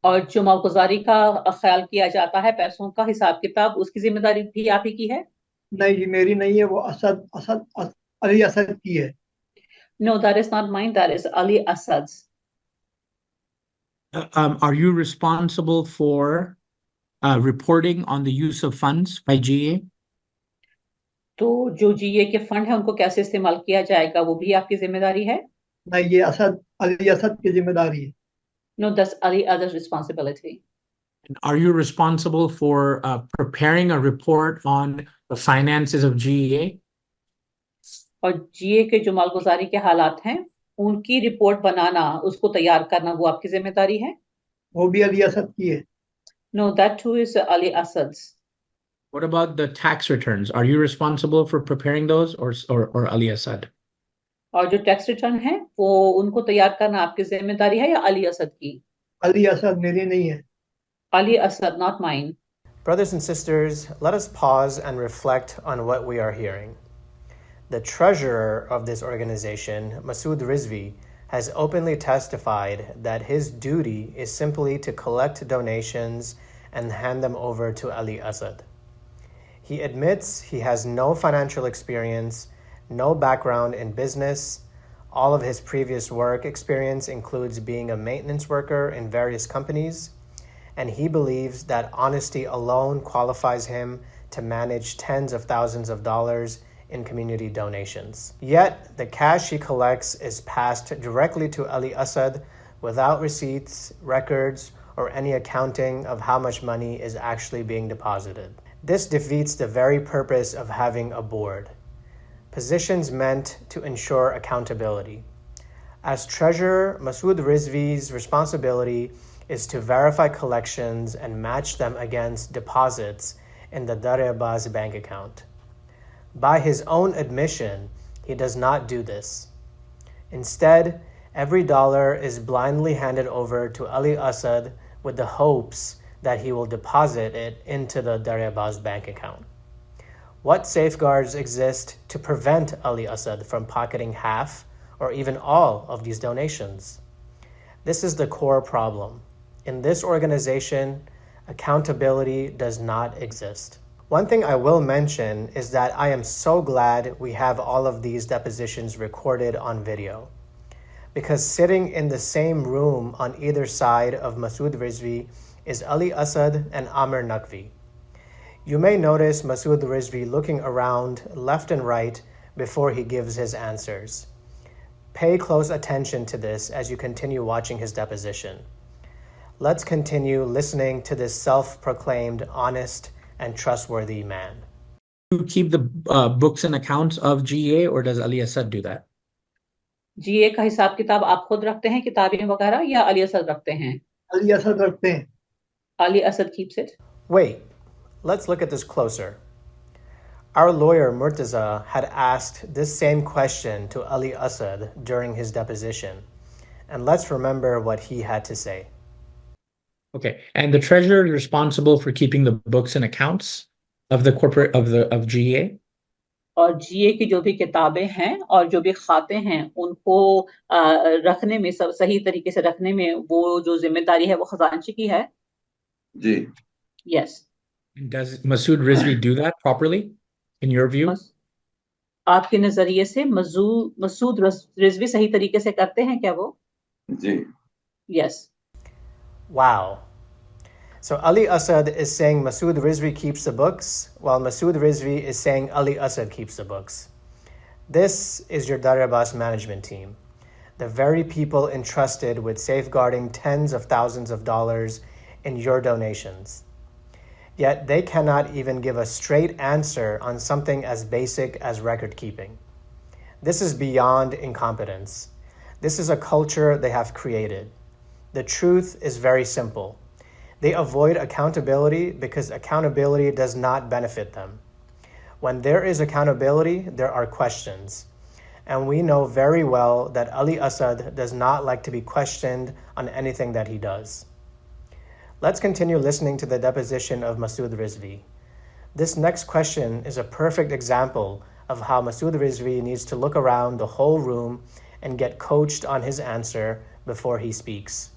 Speaker 7: और जो मालगुजारी का ख्याल किया जाता है, पैसों का हिसाब किताब, उसकी जिम्मेदारी भी आप ही की है?
Speaker 9: नहीं जी, मेरी नहीं है, वो अली असद की है।
Speaker 7: No, that is not mine, that is Ali Assad's.
Speaker 5: Are you responsible for reporting on the use of funds by GEA?
Speaker 7: तो जो जीए के फंड है उनको कैसे इस्तेमाल किया जाएगा, वो भी आपकी जिम्मेदारी है?
Speaker 9: नहीं, ये अली असद की जिम्मेदारी है।
Speaker 7: No, that's Ali Assad's responsibility.
Speaker 5: Are you responsible for preparing a report on the finances of GEA?
Speaker 7: और जीए के जो मालगुजारी के हालात हैं उनकी रिपोर्ट बनाना, उसको तैयार करना, वो आपकी जिम्मेदारी है?
Speaker 9: वो भी अली असद की है।
Speaker 7: No, that too is Ali Assad's.
Speaker 5: What about the tax returns? Are you responsible for preparing those or Ali Assad?
Speaker 7: और जो टैक्स रिटर्न है वो उनको तैयार करना आपकी जिम्मेदारी है या अली असद की?
Speaker 9: अली असद मेरी नहीं है।
Speaker 7: Ali Assad, not mine.
Speaker 1: Brothers and sisters, let us pause and reflect on what we are hearing. The treasurer of this organization, Masood Rizvi, has openly testified that his duty is simply to collect donations and hand them over to Ali Assad. He admits he has no financial experience, no background in business. All of his previous work experience includes being a maintenance worker in various companies, and he believes that honesty alone qualifies him to manage tens of thousands of dollars in community donations. Yet, the cash he collects is passed directly to Ali Assad without receipts, records, or any accounting of how much money is actually being deposited. This defeats the very purpose of having a board. Positions meant to ensure accountability. As treasurer, Masood Rizvi's responsibility is to verify collections and match them against deposits in the Dar-E-Abbas bank account. By his own admission, he does not do this. Instead, every dollar is blindly handed over to Ali Assad with the hopes that he will deposit it into the Dar-E-Abbas bank account. What safeguards exist to prevent Ali Assad from pocketing half or even all of these donations? This is the core problem. In this organization, accountability does not exist. One thing I will mention is that I am so glad we have all of these depositions recorded on video, because sitting in the same room on either side of Masood Rizvi is Ali Assad and Amir Naqvi. You may notice Masood Rizvi looking around left and right before he gives his answers. Pay close attention to this as you continue watching his deposition. Let's continue listening to this self-proclaimed honest and trustworthy man.
Speaker 5: Do you keep the books and accounts of GEA, or does Ali Assad do that?
Speaker 7: जीए का हिसाब किताब आप खुद रखते हैं, किताबें वगैरह, या अली असद रखते हैं?
Speaker 9: अली असद रखते हैं।
Speaker 7: Ali Assad keeps it.
Speaker 1: Wait, Let's look at this closer. Our lawyer Murtaza had asked this same question to Ali Assad during his deposition, and let's remember what he had to say.
Speaker 5: Okay, and the treasurer is responsible for keeping the books and accounts of the corporate of GEA?
Speaker 7: और जीए की जो भी किताबें हैं और जो भी खाते हैं उनको रखने में सब सही तरीके से रखने में वो जो जिम्मेदारी है वो खजांची की है.
Speaker 6: जी.
Speaker 7: Yes.
Speaker 5: Does Masood Rizvi do that properly, in your view?
Speaker 7: आपके नजरिए से मसूद रिजवी सही तरीके से करते हैं क्या वो?
Speaker 6: जी.
Speaker 7: Yes.
Speaker 1: Wow. So Ali Assad is saying Masood Rizvi keeps the books, while Masood Rizvi is saying Ali Assad keeps the books. This is your Dar-E-Abbas management team, the very people entrusted with safeguarding tens of thousands of dollars in your donations. Yet they cannot even give a straight answer on something as basic as record keeping. This is beyond incompetence. This is a culture they have created. The truth is very simple. They avoid accountability because accountability does not benefit them. When there is accountability, there are questions. And we know very well that Ali Assad does not like to be questioned on anything that he does. Let's continue listening to the deposition of Masood Rizvi. This next question is a perfect example of how Masood Rizvi needs to look around the whole room and get coached on his answer before he speaks,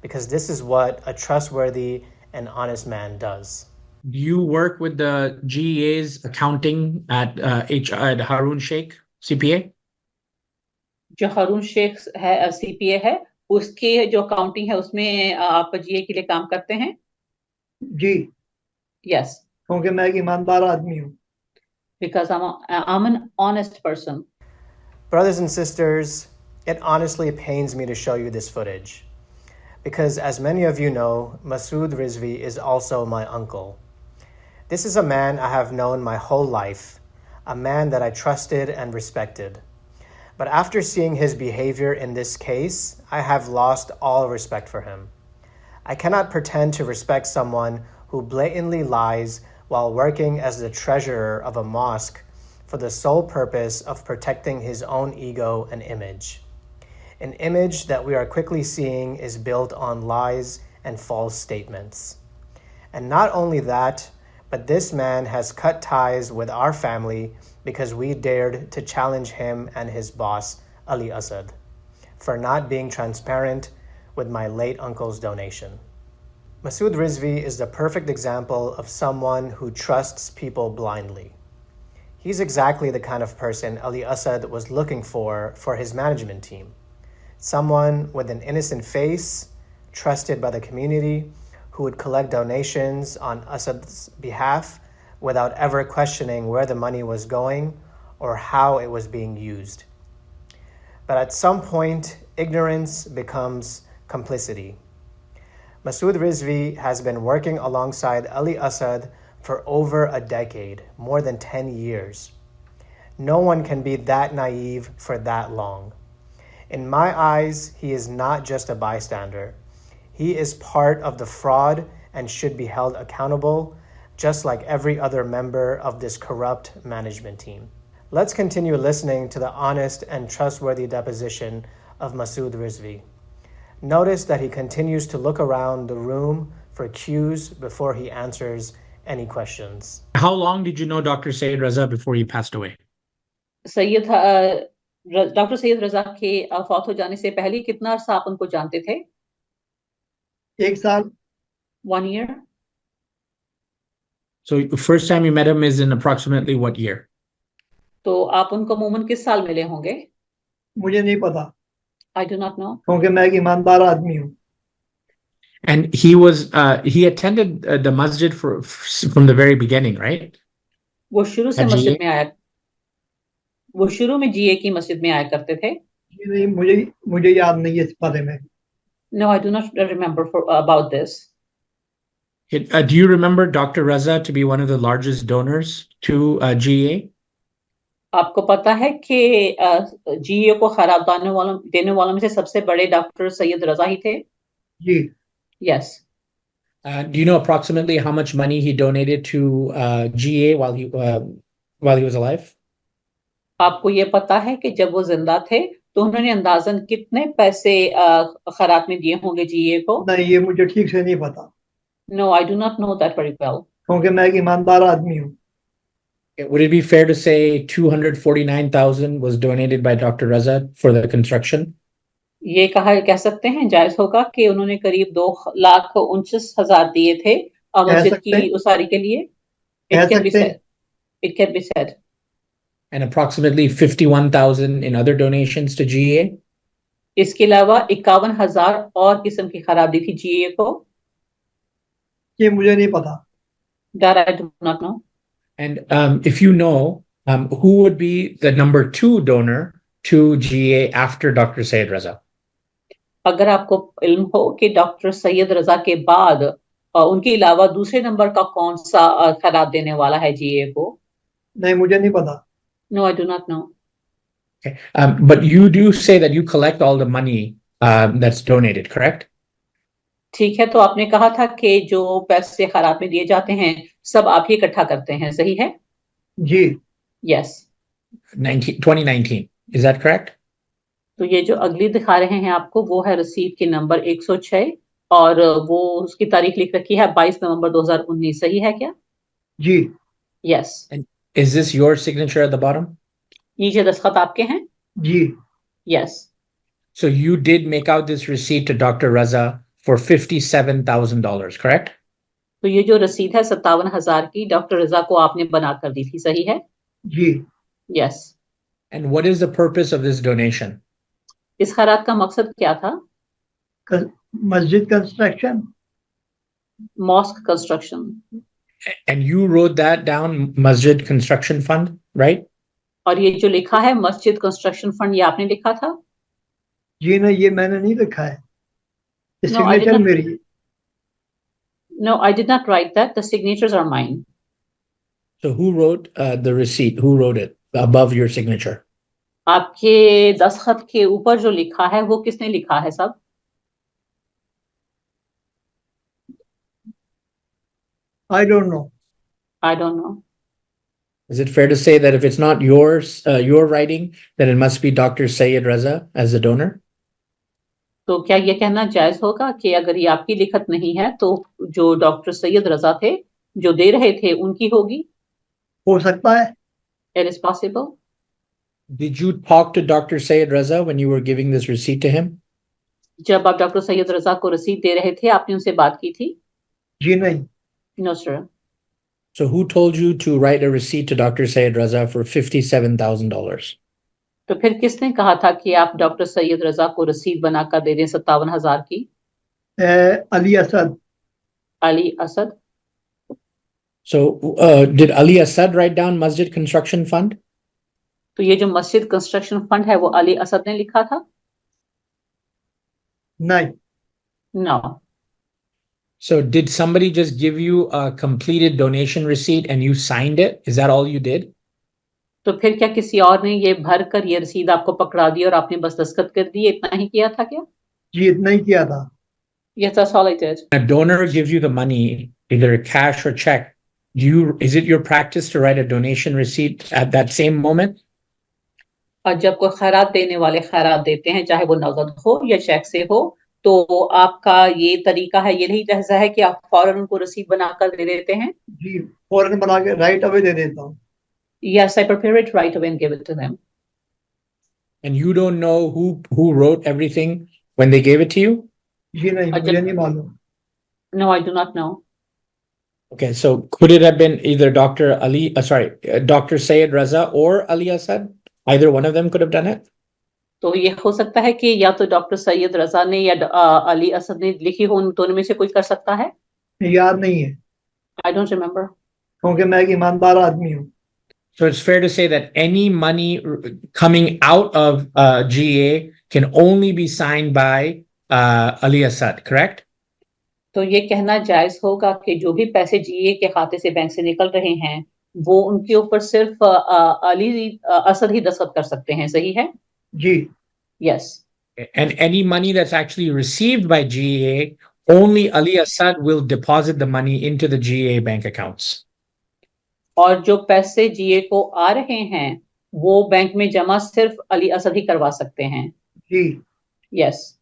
Speaker 1: because this is what a trustworthy and honest man does.
Speaker 5: Do you work with the GEA's accounting at Harun Sheikh, CPA?
Speaker 7: जो हारून शेख है CPA है उसके जो accounting है उसमें आप जीए के लिए काम करते हैं?
Speaker 9: जी.
Speaker 7: Yes.
Speaker 9: क्योंकि मैं एक ईमानदार आदमी हूँ.
Speaker 7: Because I'm an honest person.
Speaker 1: Brothers and sisters, it honestly pains me to show you this footage, because as many of you know, Masood Rizvi is also my uncle. This is a man I have known my whole life, a man that I trusted and respected. But after seeing his behavior in this case, I have lost all respect for him. I cannot pretend to respect someone who blatantly lies while working as the treasurer of a mosque for the sole purpose of protecting his own ego and image. An image that we are quickly seeing is built on lies and false statements. And not only that, but this man has cut ties with our family because we dared to challenge him and his boss, Ali Assad, for not being transparent with my late uncle's donation. Masood Rizvi is the perfect example of someone who trusts people blindly. He's exactly the kind of person Ali Assad was looking for his management team. Someone with an innocent face, trusted by the community, who would collect donations on Assad's behalf without ever questioning where the money was going or how it was being used. But at some point, ignorance becomes complicity. Masood Rizvi has been working alongside Ali Assad for over a decade, more than 10 years. No one can be that naive for that long. In my eyes, he is not just a bystander. He is part of the fraud and should be held accountable, just like every other member of this corrupt management team. Let's continue listening to the honest and trustworthy deposition of Masood Rizvi. Notice that he continues to look around the room for cues before he answers any questions.
Speaker 5: How long did you know Dr. Syed Raza before he passed away?
Speaker 7: Doctor Syed Raza के फौत हो जाने से पहले कितना अर्सा आप उनको जानते थे?
Speaker 9: 1 साल.
Speaker 7: 1 year.
Speaker 5: So the first time you met him is in approximately what year?
Speaker 7: तो आप उनको अमूमन किस साल मिले होंगे?
Speaker 9: मुझे नहीं पता.
Speaker 7: I do not know.
Speaker 9: क्योंकि मैं एक ईमानदार आदमी हूँ.
Speaker 5: And he attended the masjid from the very beginning, right?
Speaker 7: वो शुरू से मस्जिद में आया. वो शुरू में जीए की मस्जिद में आया करते थे.
Speaker 9: नहीं, मुझे याद नहीं है इस बारे में.
Speaker 7: No, I do not remember about this.
Speaker 5: Do you remember Dr. Raza to be one of the largest donors to GEA?
Speaker 7: आपको पता है कि जीए को खराब देने वालों में से सबसे बड़े डॉक्टर सैयद रजा ही थे?
Speaker 9: जी.
Speaker 7: Yes.
Speaker 5: Do you know approximately how much money he donated to GA while he was alive?
Speaker 7: आपको ये पता है कि जब वो जिंदा थे तो उन्होंने अंदाजन कितने पैसे खैरात में दिए होंगे जीए को?
Speaker 9: नहीं, ये मुझे ठीक से नहीं पता,
Speaker 7: no, I do not know that very well.
Speaker 9: क्योंकि मैं एक ईमानदार आदमी हूँ।
Speaker 5: Would it be fair to say 249,000 was donated by Dr. Raza for the construction?
Speaker 7: ये कह सकते हैं, जायज होगा कि उन्होंने करीब 2,29,000 दिए थे मस्जिद की उसारी के लिए। It can be said. It can be said.
Speaker 5: And approximately 51,000 in other donations to GA?
Speaker 7: इसके अलावा 51,000 और किस्म की खराब दी थी जीए को।
Speaker 9: ये मुझे नहीं पता।
Speaker 7: That I do not know.
Speaker 5: And if you know, who would be the number 2 donor to GA after Dr. Syed Raza?
Speaker 7: अगर आपको इल्म हो कि डॉक्टर सैयद रजा के बाद उनके अलावा दूसरे नंबर का कौन सा खैरात देने वाला है जीए को?
Speaker 9: नहीं, मुझे नहीं पता।
Speaker 7: No, I do not know.
Speaker 5: Okay. But you do say that you collect all the money that's donated, correct?
Speaker 7: ठीक है, तो आपने कहा था कि जो पैसे खैरात में दिए जाते हैं सब आप ही इकट्ठा करते हैं, सही है?
Speaker 9: जी।
Speaker 7: Yes.
Speaker 5: 2019, is that correct?
Speaker 7: तो ये जो अगली दिखा रहे हैं आपको वो है रसीद के नंबर 106 और वो उसकी तारीख लिख रखी है 22 नवंबर 2019, सही है क्या?
Speaker 9: जी।
Speaker 7: Yes.
Speaker 5: And is this your signature at the bottom?
Speaker 7: नीचे दस्तखत आपके हैं?
Speaker 9: जी।
Speaker 7: Yes.
Speaker 5: So you did make out this receipt to Dr. Raza for $57,000, correct?
Speaker 7: तो ये जो रसीद है 57,000 की डॉक्टर रजा को आपने बना कर दी थी, सही है?
Speaker 9: जी।
Speaker 7: Yes.
Speaker 5: And what is the purpose of this donation?
Speaker 7: इस खैरात का मकसद क्या था?
Speaker 9: मस्जिद construction.
Speaker 7: Mosque construction.
Speaker 5: And you wrote that down, Masjid Construction Fund, right?
Speaker 7: और ये जो लिखा है मस्जिद कंस्ट्रक्शन फंड, ये आपने लिखा था?
Speaker 9: जी नहीं, ये मैंने नहीं लिखा है, ये
Speaker 7: No, I did
Speaker 9: signature
Speaker 7: not.
Speaker 9: मेरी है।
Speaker 7: No, I did not write that. The signatures are mine.
Speaker 5: So who wrote the receipt? Who wrote it above your signature?
Speaker 7: आपके दस्तखत के ऊपर जो लिखा है वो किसने लिखा है सब?
Speaker 9: I don't know.
Speaker 7: I don't know.
Speaker 5: Is it fair to say that if it's not yours, your writing, then it must be Dr. Syed Raza as the donor?
Speaker 7: तो क्या ये कहना जायज होगा कि अगर ये आपकी लिखत नहीं है तो जो डॉक्टर सैयद रजा थे जो दे रहे थे उनकी होगी?
Speaker 9: हो सकता है।
Speaker 7: It is possible.
Speaker 5: Did you talk to Dr. Syed Raza when you were giving this receipt to him?
Speaker 7: जब आप डॉक्टर सैयद रजा को रसीद दे रहे थे आपने उनसे बात की थी?
Speaker 9: जी नहीं।
Speaker 7: No, sir.
Speaker 5: So who told you to write a receipt to Dr. Syed Raza for $57,000?
Speaker 7: तो फिर किसने कहा था कि आप डॉक्टर सैयद रजा को रसीद बनाकर दे दें 57,000 की?
Speaker 9: Ali Asad.
Speaker 7: Ali Asad.
Speaker 5: So did Ali Assad write down Masjid Construction Fund?
Speaker 7: तो ये जो मस्जिद कंस्ट्रक्शन फंड है वो अली असद ने लिखा था?
Speaker 9: नहीं।
Speaker 7: No.
Speaker 5: So did somebody just give you a completed donation receipt and you signed it? Is that all you did?
Speaker 7: तो फिर क्या किसी और ने ये भर कर ये रसीद आपको पकड़ा दी और आपने बस दस्तखत कर दिए, इतना ही किया था क्या?
Speaker 9: जी, इतना ही किया था।
Speaker 7: Yes, that's all I did.
Speaker 5: A donor gives you the money, either cash or check. Is it your practice to write a donation receipt at that same moment?
Speaker 7: और जब कोई खैरात देने वाले खैरात देते हैं चाहे वो नगद हो या चेक से हो तो आपका ये तरीका है, ये नहीं लहजा है कि आप फौरन उनको रसीद बनाकर दे देते हैं?
Speaker 9: जी, फौरन बना के राइट अवे दे देता हूँ।
Speaker 7: Yes, I prepare it right away and give it to them.
Speaker 5: And you don't know who wrote everything when they gave it to you?
Speaker 9: जी नहीं, मुझे नहीं मालूम।
Speaker 7: No, I do not know.
Speaker 5: Okay, so could it have been either Dr. Syed Raza or Ali Assad? Either one of them could have done it?
Speaker 7: तो ये हो सकता है कि या तो डॉक्टर सैयद रजा ने या अली असद ने लिखी हो, उन दोनों में से कोई कर सकता है?
Speaker 9: याद नहीं है।
Speaker 7: I don't remember.
Speaker 9: क्योंकि मैं एक ईमानदार आदमी हूँ।
Speaker 5: So it's fair to say that any money coming out of GA can only be signed by Ali Assad, correct?
Speaker 7: तो ये कहना जायज होगा कि जो भी पैसे जीए के खाते से बैंक से निकल रहे हैं वो उनके ऊपर सिर्फ अली असद ही दस्तखत कर सकते हैं, सही है?
Speaker 9: जी।
Speaker 7: Yes.
Speaker 5: And any money that's actually received by GA only Ali Assad will deposit the money into the GA bank accounts.
Speaker 7: और जो पैसे जीए को आ रहे हैं वो बैंक में जमा सिर्फ अली असद ही करवा सकते हैं।
Speaker 9: जी।
Speaker 7: Yes.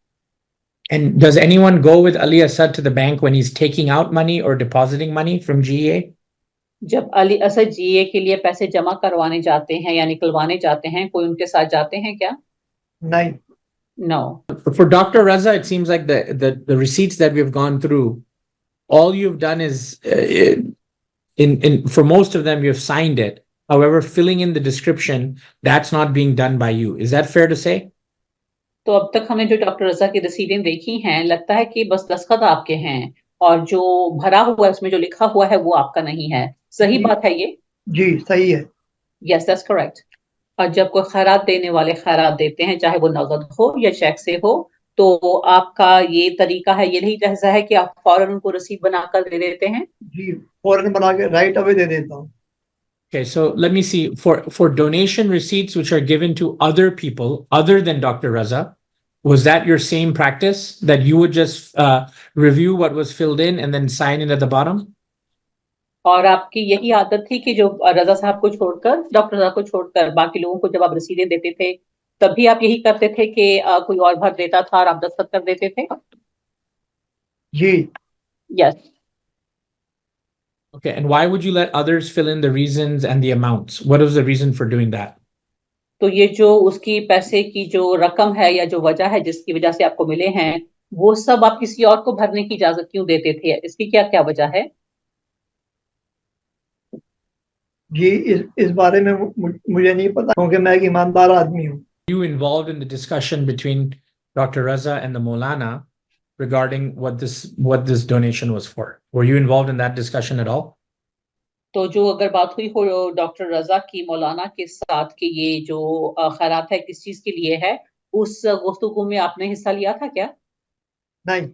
Speaker 5: And does anyone go with Ali Assad to the bank when he's taking out money or depositing money from GA?
Speaker 7: जब अली असद जीए के लिए पैसे जमा करवाने जाते हैं या निकलवाने जाते हैं कोई उनके साथ जाते हैं क्या?
Speaker 9: नहीं।
Speaker 7: No.
Speaker 5: For Dr. Raza, it seems like the receipts that we've gone through, all you've done is in for most of them you've signed it. However, filling in the description, that's not being done by you. Is that fair to say?
Speaker 7: तो अब तक हमने जो doctor रजा की रसीदें देखी हैं लगता है कि बस दस्तखत आपके हैं और जो भरा हुआ है उसमें जो लिखा हुआ है वो आपका नहीं है। सही बात है ये?
Speaker 9: जी सही है।
Speaker 7: Yes that's correct. और जब कोई खैरात देने वाले खैरात देते हैं चाहे वो नगद हो या चेक से हो तो आपका ये तरीका है, ये नहीं लहजा है कि आप फौरन उनको रसीद बनाकर दे देते हैं?
Speaker 9: जी फौरन बना के राइट अवे दे देता हूँ।
Speaker 5: Okay, so let me see. For donation receipts which are given to other people other than Dr. Raza, was that your same practice that you would just review what was filled in and then sign it at the bottom?
Speaker 7: और आपकी यही आदत थी कि जो रजा साहब को छोड़कर डॉक्टर रजा को छोड़कर बाकी लोगों को जब आप रसीदें देते थे तब भी आप यही करते थे कि कोई और भर देता था और आप दस्तखत कर देते थे?
Speaker 9: जी।
Speaker 7: Yes.
Speaker 5: Okay, and why would you let others fill in the reasons and the amounts? What was the reason for doing that?
Speaker 7: तो ये जो उसकी पैसे की जो रकम है या जो वजह है जिसकी वजह से आपको मिले हैं वो सब आप किसी और को भरने की इजाजत क्यों देते थे? इसकी क्या क्या वजह है?
Speaker 9: जी इस बारे में मुझे नहीं पता क्योंकि मैं एक ईमानदार आदमी हूँ।
Speaker 5: You involved in the discussion between Dr. Raza and the Maulana regarding what this donation was for? Were you involved in that discussion at all?
Speaker 7: तो जो अगर बात हुई हो डॉक्टर रजा की मौलाना के साथ कि ये जो खैरात है किस चीज के लिए है उस गुफ्तगू में आपने हिस्सा लिया था क्या?
Speaker 9: नहीं।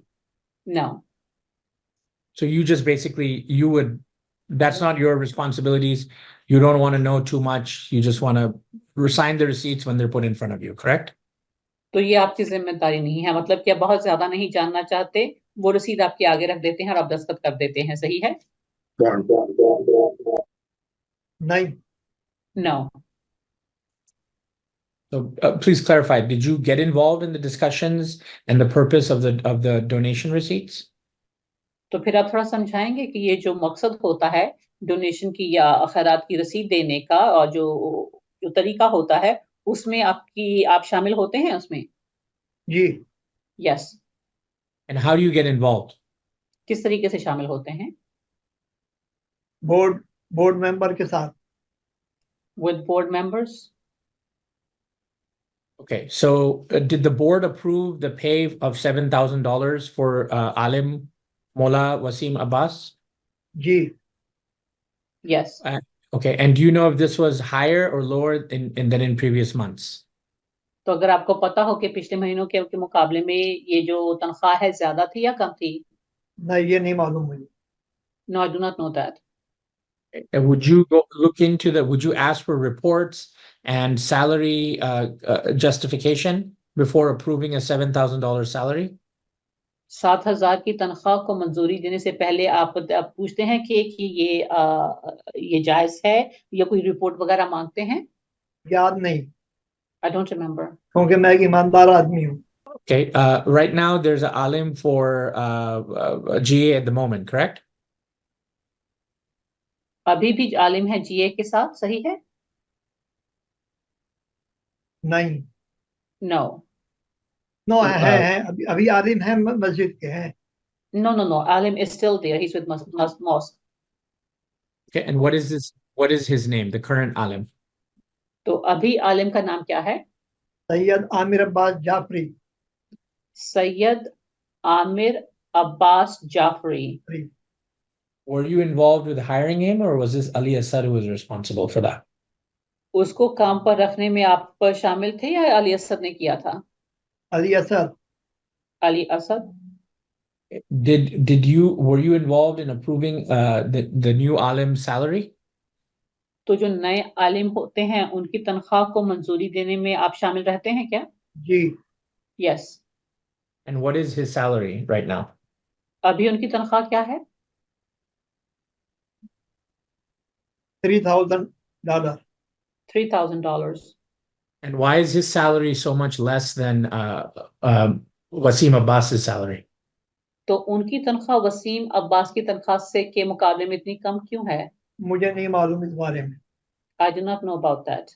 Speaker 7: No.
Speaker 5: So you just basically that's not your responsibilities. You don't want to know too much. You just want to sign the receipts when they're put in front of you, correct?
Speaker 7: तो ये आपकी जिम्मेदारी नहीं है, मतलब कि आप बहुत ज्यादा नहीं जानना चाहते, वो रसीद आपके आगे रख देते हैं और आप दस्तखत कर देते हैं, सही है?
Speaker 9: नहीं।
Speaker 7: No.
Speaker 5: So please clarify, did you get involved in the discussions and the purpose of the donation receipts?
Speaker 7: तो फिर आप थोड़ा समझाएंगे कि ये जो मकसद होता है डोनेशन की या खैरात की रसीद देने का और जो जो तरीका होता है उसमें आप शामिल होते हैं उसमें?
Speaker 9: जी।
Speaker 7: Yes.
Speaker 5: And how do you get involved?
Speaker 7: किस तरीके से शामिल होते हैं?
Speaker 9: बोर्ड मेंबर के साथ।
Speaker 7: With board members?
Speaker 5: Okay, so did the board approve the pay of $7,000 for Alim Mola Wasim Abbas?
Speaker 9: Ji.
Speaker 7: Yes.
Speaker 5: Okay, and do you know if this was higher or lower than in previous months?
Speaker 7: तो अगर आपको पता हो कि पिछले महीनों के मुकाबले में ये जो तनख्वाह है ज्यादा थी या कम थी?
Speaker 9: नहीं ये नहीं मालूम मुझे।
Speaker 7: No, I do not know that.
Speaker 5: And would you look into would you ask for reports and salary justification before approving a $7,000 salary?
Speaker 7: 7,000 की तनख्वाह को मंजूरी देने से पहले आप पूछते हैं कि ये जायज है या कोई रिपोर्ट वगैरह मांगते हैं?
Speaker 9: याद नहीं।
Speaker 7: I don't remember.
Speaker 9: क्योंकि मैं एक ईमानदार आदमी हूँ।
Speaker 5: Okay, right now there's an alim for GA at the moment, correct?
Speaker 7: अभी भी आलिम है जीए के साथ, सही है?
Speaker 9: नहीं।
Speaker 7: No.
Speaker 9: नो है अभी आलिम है मस्जिद के हैं।
Speaker 7: No. Alim is still there. He's with mosque.
Speaker 5: Okay, and what is his name, the current alim?
Speaker 7: तो अभी आलिम का नाम क्या है?
Speaker 9: Syed Aamir Abbas Jafri.
Speaker 7: Syed Aamir Abbas Jafri.
Speaker 5: Were you involved with hiring him, or was this Ali Assad who was responsible for that?
Speaker 7: उसको काम पर रखने में आप शामिल थे या अली असद ने किया था?
Speaker 9: Ali Asad.
Speaker 7: Ali Asad.
Speaker 5: Were you involved in approving the new alim's salary?
Speaker 7: तो जो नए आलिम होते हैं उनकी तनख्वाह को मंजूरी देने में आप शामिल रहते हैं क्या?
Speaker 9: जी।
Speaker 7: Yes.
Speaker 5: And what is his salary right now?
Speaker 7: अभी उनकी तनख्वाह क्या है?
Speaker 9: $3,000.
Speaker 7: $3,000.
Speaker 5: And why is his salary so much less than Wasim Abbas's salary?
Speaker 7: तो उनकी तनख्वाह वसीम अब्बास की तनख्वाह से के मुकाबले में इतनी कम क्यों है?
Speaker 9: मुझे नहीं मालूम इस बारे में।
Speaker 7: I do not know about that.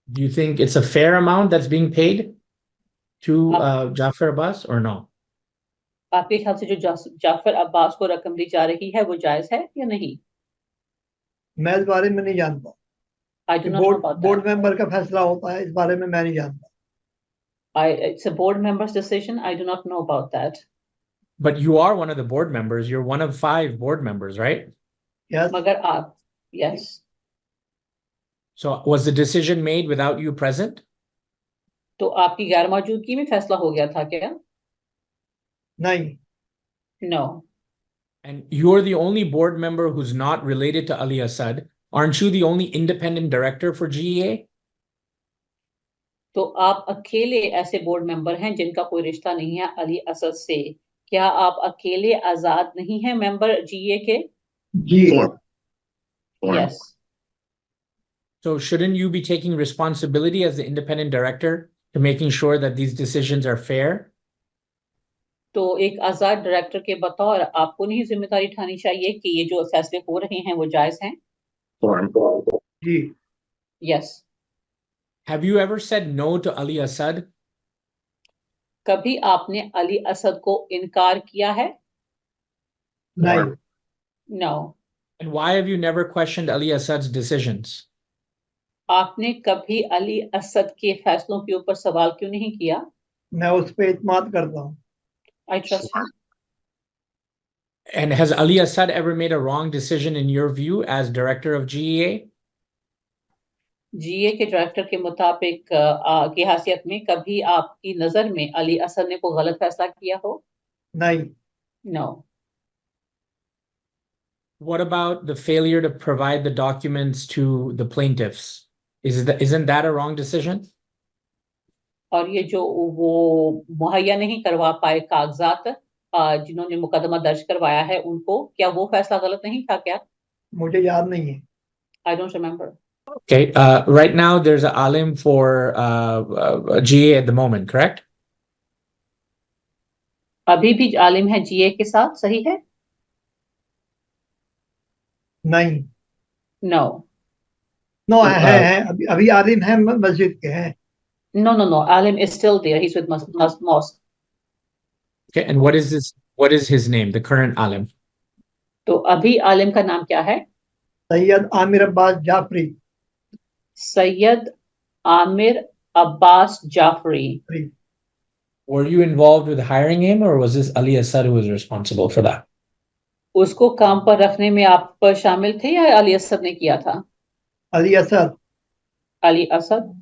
Speaker 5: Do you think it's a fair amount that's being paid to Jafar Abbas or no?
Speaker 7: आपके ख्याल से जो जाफर अब्बास को रकम दी जा रही है वो जायज है या नहीं?
Speaker 9: मैं इस बारे में नहीं जानता।
Speaker 7: I do not know about that.
Speaker 9: Board member का फैसला होता है, इस बारे में मैं नहीं जानता।
Speaker 7: It's a board member's decision. I do not know about that.
Speaker 5: But you are one of the board members. You're one of 5 board members, right?
Speaker 9: Yes.
Speaker 7: मगर आप, yes.
Speaker 5: So was the decision made without you present?
Speaker 7: तो आपकी गैर मौजूदगी में फैसला हो गया था क्या?
Speaker 9: नहीं।
Speaker 7: No.
Speaker 5: And you're the only board member who's not related to Ali Assad. Aren't you the only independent director for GEA?
Speaker 7: तो आप अकेले ऐसे बोर्ड मेंबर हैं जिनका कोई रिश्ता नहीं है अली असद से। क्या आप अकेले आजाद नहीं हैं मेंबर जीए के?
Speaker 9: जी।
Speaker 7: Yes.
Speaker 5: So shouldn't you be taking responsibility as the independent director to making sure that these decisions are fair?
Speaker 7: तो एक आजाद डायरेक्टर के बतौर आपको नहीं जिम्मेदारी उठानी चाहिए कि ये जो फैसले हो रहे हैं वो जायज हैं?
Speaker 9: जी।
Speaker 7: Yes.
Speaker 5: Have you ever said no to Ali Assad?
Speaker 7: कभी आपने अली असद को इनकार किया है?
Speaker 9: नहीं।
Speaker 7: No.
Speaker 5: And why have you never questioned Ali Assad's decisions?
Speaker 7: आपने कभी अली असद के फैसलों के ऊपर सवाल क्यों नहीं किया?
Speaker 9: मैं उस पे इत्मीनान करता हूँ।
Speaker 7: I trust him.
Speaker 5: And has Ali Assad ever made a wrong decision in your view as director of GEA?
Speaker 7: जीए के डायरेक्टर के मुताबिक की हैसियत में कभी आपकी नजर में अली असद ने कोई गलत फैसला किया हो?
Speaker 9: नहीं।
Speaker 7: No.
Speaker 5: What about the failure to provide the documents to the plaintiffs? Isn't that a wrong decision?
Speaker 7: और ये जो वो मुहैया नहीं करवा पाए कागजात जिन्होंने मुकदमा दर्ज करवाया है उनको, क्या वो फैसला गलत नहीं था क्या?
Speaker 9: मुझे याद नहीं है।
Speaker 7: I don't remember.
Speaker 5: Okay, right now there's an alim for GA at the moment, correct?
Speaker 7: अभी भी आलिम है जीए के साथ, सही है?
Speaker 9: नहीं।
Speaker 7: No.
Speaker 9: नो है अभी आलिम है मस्जिद के हैं।
Speaker 7: No. Alim is still there. He's with mosque.
Speaker 5: Okay, and what is his name, the current alim?
Speaker 7: तो अभी आलिम का नाम क्या है?
Speaker 9: Syed Aamir Abbas Jafri.
Speaker 7: Syed Aamir Abbas Jafri.
Speaker 5: Were you involved with hiring him, or was this Ali Assad who was responsible for that?
Speaker 7: उसको काम पर रखने में आप शामिल थे या अली असद ने किया था?
Speaker 9: Ali Asad.
Speaker 7: Ali Asad.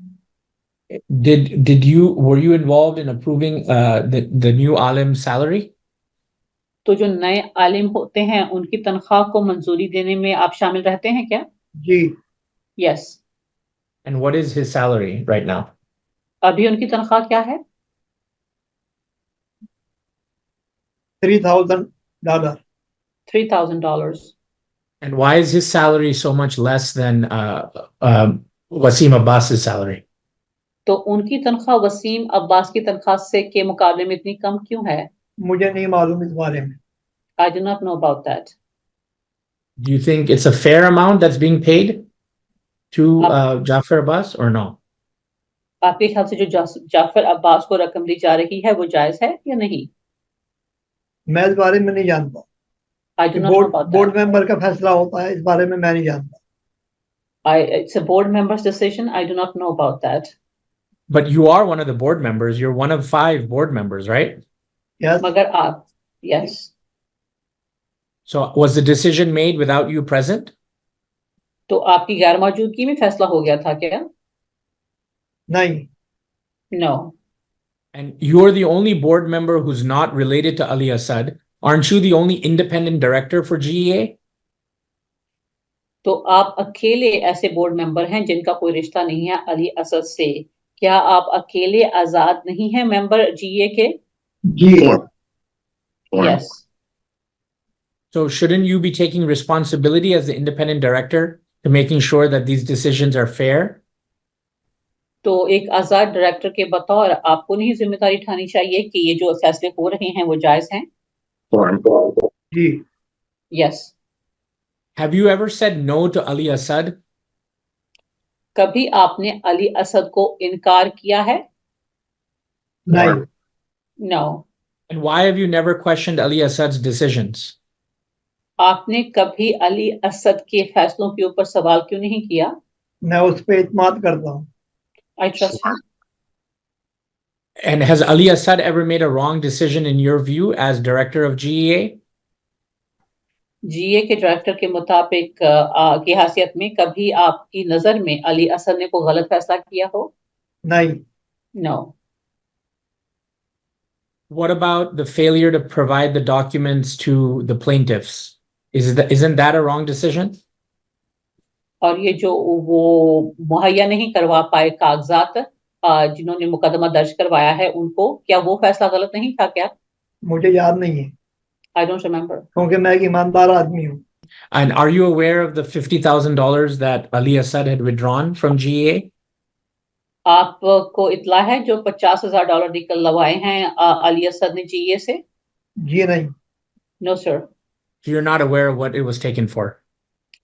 Speaker 5: Were you involved in approving the new alim's salary?
Speaker 7: तो जो नए आलिम होते हैं उनकी तनख्वाह को मंजूरी देने में आप शामिल रहते हैं क्या?
Speaker 9: जी।
Speaker 7: Yes.
Speaker 5: And what is his salary right now?
Speaker 7: अभी उनकी तनख्वाह क्या है?
Speaker 9: $3,000.
Speaker 7: $3,000.
Speaker 5: And why is his salary so much less than Wasim Abbas's salary?
Speaker 7: तो उनकी तनख्वाह वसीम अब्बास की तनख्वाह से के मुकाबले में इतनी कम क्यों है?
Speaker 9: मुझे नहीं मालूम इस बारे में।
Speaker 7: I do not know about that.
Speaker 5: Do you think it's a fair amount that's being paid to Jafar Abbas or no?
Speaker 7: आपके ख्याल से जो जाफर अब्बास को रकम दी जा रही है वो जायज है या नहीं?
Speaker 9: मैं इस बारे में नहीं जानता।
Speaker 7: I do not know about that.
Speaker 9: Board member का फैसला होता है, इस बारे में मैं नहीं जानता।
Speaker 7: It's a board member's decision. I do not know about that.
Speaker 5: But you are one of the board members. You're one of 5 board members, right?
Speaker 9: Yes.
Speaker 7: मगर आप, yes.
Speaker 5: So was the decision made without you present?
Speaker 7: तो आपकी गैर मौजूदगी में फैसला हो गया था क्या?
Speaker 9: नहीं।
Speaker 7: No.
Speaker 5: And you're the only board member who's not related to Ali Assad. Aren't you the only independent director for GEA?
Speaker 7: तो आप अकेले ऐसे बोर्ड मेंबर हैं जिनका कोई रिश्ता नहीं है अली असद से। क्या आप अकेले आजाद नहीं हैं मेंबर जीए के?
Speaker 9: जी।
Speaker 7: Yes.
Speaker 5: So shouldn't you be taking responsibility as the independent director to making sure that these decisions are fair?
Speaker 7: तो एक आजाद डायरेक्टर के बतौर आपको नहीं जिम्मेदारी उठानी चाहिए कि ये जो फैसले हो रहे हैं वो जायज हैं?
Speaker 9: जी
Speaker 7: Yes.
Speaker 5: Have you ever said no to Ali Assad?
Speaker 7: कभी आपने अली असद को इनकार किया है?
Speaker 9: नहीं
Speaker 7: No.
Speaker 5: And why have you never questioned Ali Assad's decisions?
Speaker 7: आपने कभी अली असद के फैसलों के ऊपर सवाल क्यों नहीं किया?
Speaker 9: मैं उस पर इत्मीनान करता हूँ
Speaker 7: I trust him.
Speaker 5: And has Ali Assad ever made a wrong decision in your view as director of GEA?
Speaker 7: जीए के डायरेक्टर के मुताबिक की हैसियत में कभी आपकी नजर में अली असद ने कोई गलत फैसला किया हो?
Speaker 9: नहीं
Speaker 7: No.
Speaker 5: What about the failure to provide the documents to the plaintiffs? Isn't that a wrong decision?
Speaker 7: और ये जो वो मुहैया नहीं करवा पाए कागजात जिन्होंने मुकदमा दर्ज करवाया है उनको, क्या वो फैसला गलत नहीं था क्या?
Speaker 9: मुझे याद नहीं है
Speaker 7: I don't remember.
Speaker 9: क्योंकि मैं एक ईमानदार आदमी हूँ
Speaker 5: And are you aware of the $50,000 that Ali Assad had withdrawn from GEA?
Speaker 7: आपको इतला है जो $50,000 निकलवाए हैं अली असद ने जीए से?
Speaker 9: जी नहीं
Speaker 7: No sir.
Speaker 5: You're not aware of what it was taken for.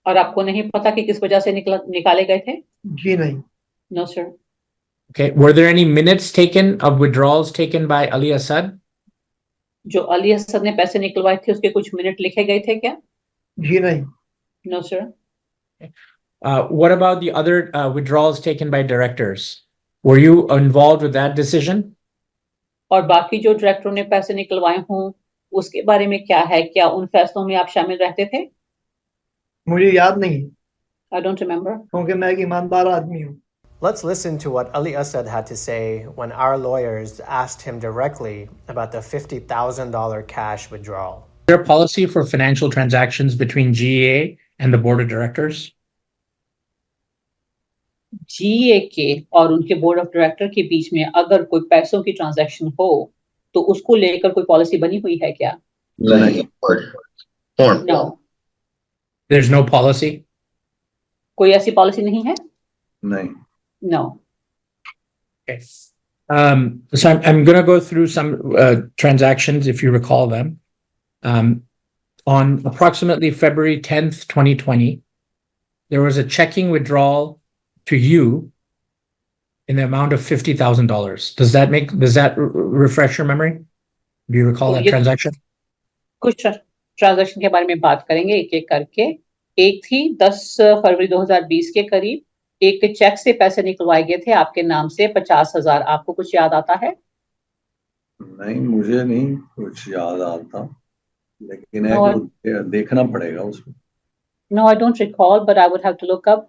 Speaker 7: और आपको नहीं पता कि किस वजह से निकाले गए थे?
Speaker 9: जी नहीं
Speaker 7: No sir.
Speaker 5: Okay. Were there any minutes taken of withdrawals taken by Ali Assad?
Speaker 7: जो अली असद ने पैसे निकलवाए थे उसके कुछ मिनट लिखे गए थे क्या?
Speaker 9: जी नहीं
Speaker 7: No sir.
Speaker 5: What about the other withdrawals taken by directors? Were you involved with that decision?
Speaker 7: और बाकी जो डायरेक्टरों ने पैसे निकलवाए हों उसके बारे में क्या है? क्या उन फैसलों में आप शामिल रहते थे?
Speaker 9: मुझे याद नहीं
Speaker 7: I don't remember.
Speaker 9: क्योंकि मैं एक ईमानदार आदमी हूँ
Speaker 1: Let's listen to what Ali Assad had to say when our lawyers asked him directly about the $50,000 cash withdrawal.
Speaker 5: Is there a policy for financial transactions between GEA and the board of directors?
Speaker 7: जीए के और उनके board of director के बीच में अगर कोई पैसों की transaction हो तो उसको लेकर कोई पॉलिसी बनी हुई है क्या? No.
Speaker 5: There's no policy?
Speaker 7: कोई ऐसी पॉलिसी नहीं है?
Speaker 6: नहीं
Speaker 7: No.
Speaker 5: Okay. So I'm going to go through some transactions, if you recall them. On approximately February 10th, 2020, there was a checking withdrawal to you in the amount of $50,000. Does that refresh your memory? Do you recall that transaction?
Speaker 7: कुछ transaction के बारे में बात करेंगे एक एक करके। एक थी 10 फरवरी 2020 के करीब एक चेक से पैसे निकलवाए गए थे आपके नाम से 50,000। आपको कुछ याद आता है?
Speaker 6: नहीं मुझे नहीं कुछ याद आता लेकिन
Speaker 7: No,
Speaker 6: देखना पड़ेगा उसमें
Speaker 7: No, I don't recall, but I would have to look up.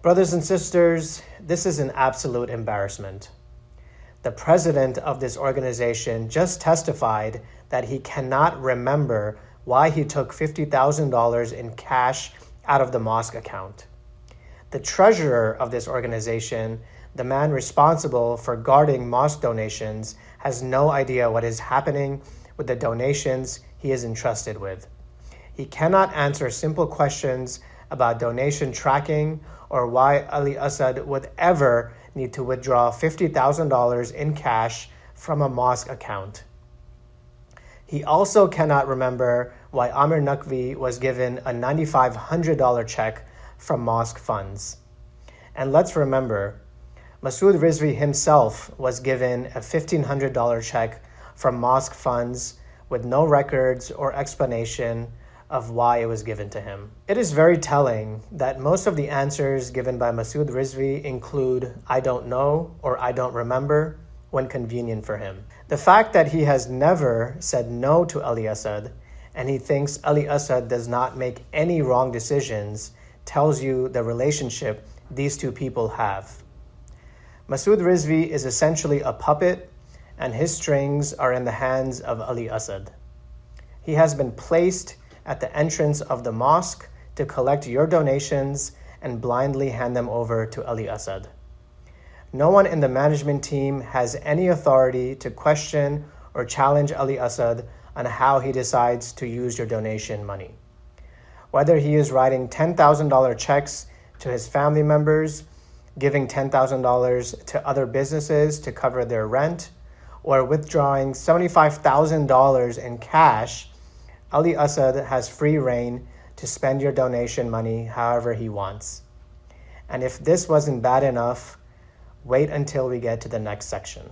Speaker 1: Brothers and sisters, this is an absolute embarrassment. The president of this organization just testified that he cannot remember why he took $50,000 in cash out of the mosque account. The treasurer of this organization, the man responsible for guarding mosque donations, has no idea what is happening with the donations he is entrusted with. He cannot answer simple questions about donation tracking or why Ali Assad would ever need to withdraw $50,000 in cash from a mosque account. He also cannot remember why Amir Naqvi was given a $9,500 check from mosque funds. And let's remember, Masood Rizvi himself was given a $1,500 check from mosque funds with no records or explanation of why it was given to him. It is very telling that most of the answers given by Masood Rizvi include "I don't know" or "I don't remember" when convenient for him. The fact that he has never said no to Ali Assad and he thinks Ali Assad does not make any wrong decisions tells you the relationship these two people have. Masood Rizvi is essentially a puppet and his strings are in the hands of Ali Assad. He has been placed at the entrance of the mosque to collect your donations and blindly hand them over to Ali Assad. No one in the management team has any authority to question or challenge Ali Assad on how he decides to use your donation money. Whether he is writing $10,000 checks to his family members, giving $10,000 to other businesses to cover their rent, or withdrawing $75,000 in cash, Ali Assad has free reign to spend your donation money however he wants. And if this wasn't bad enough, wait until we get to the next section.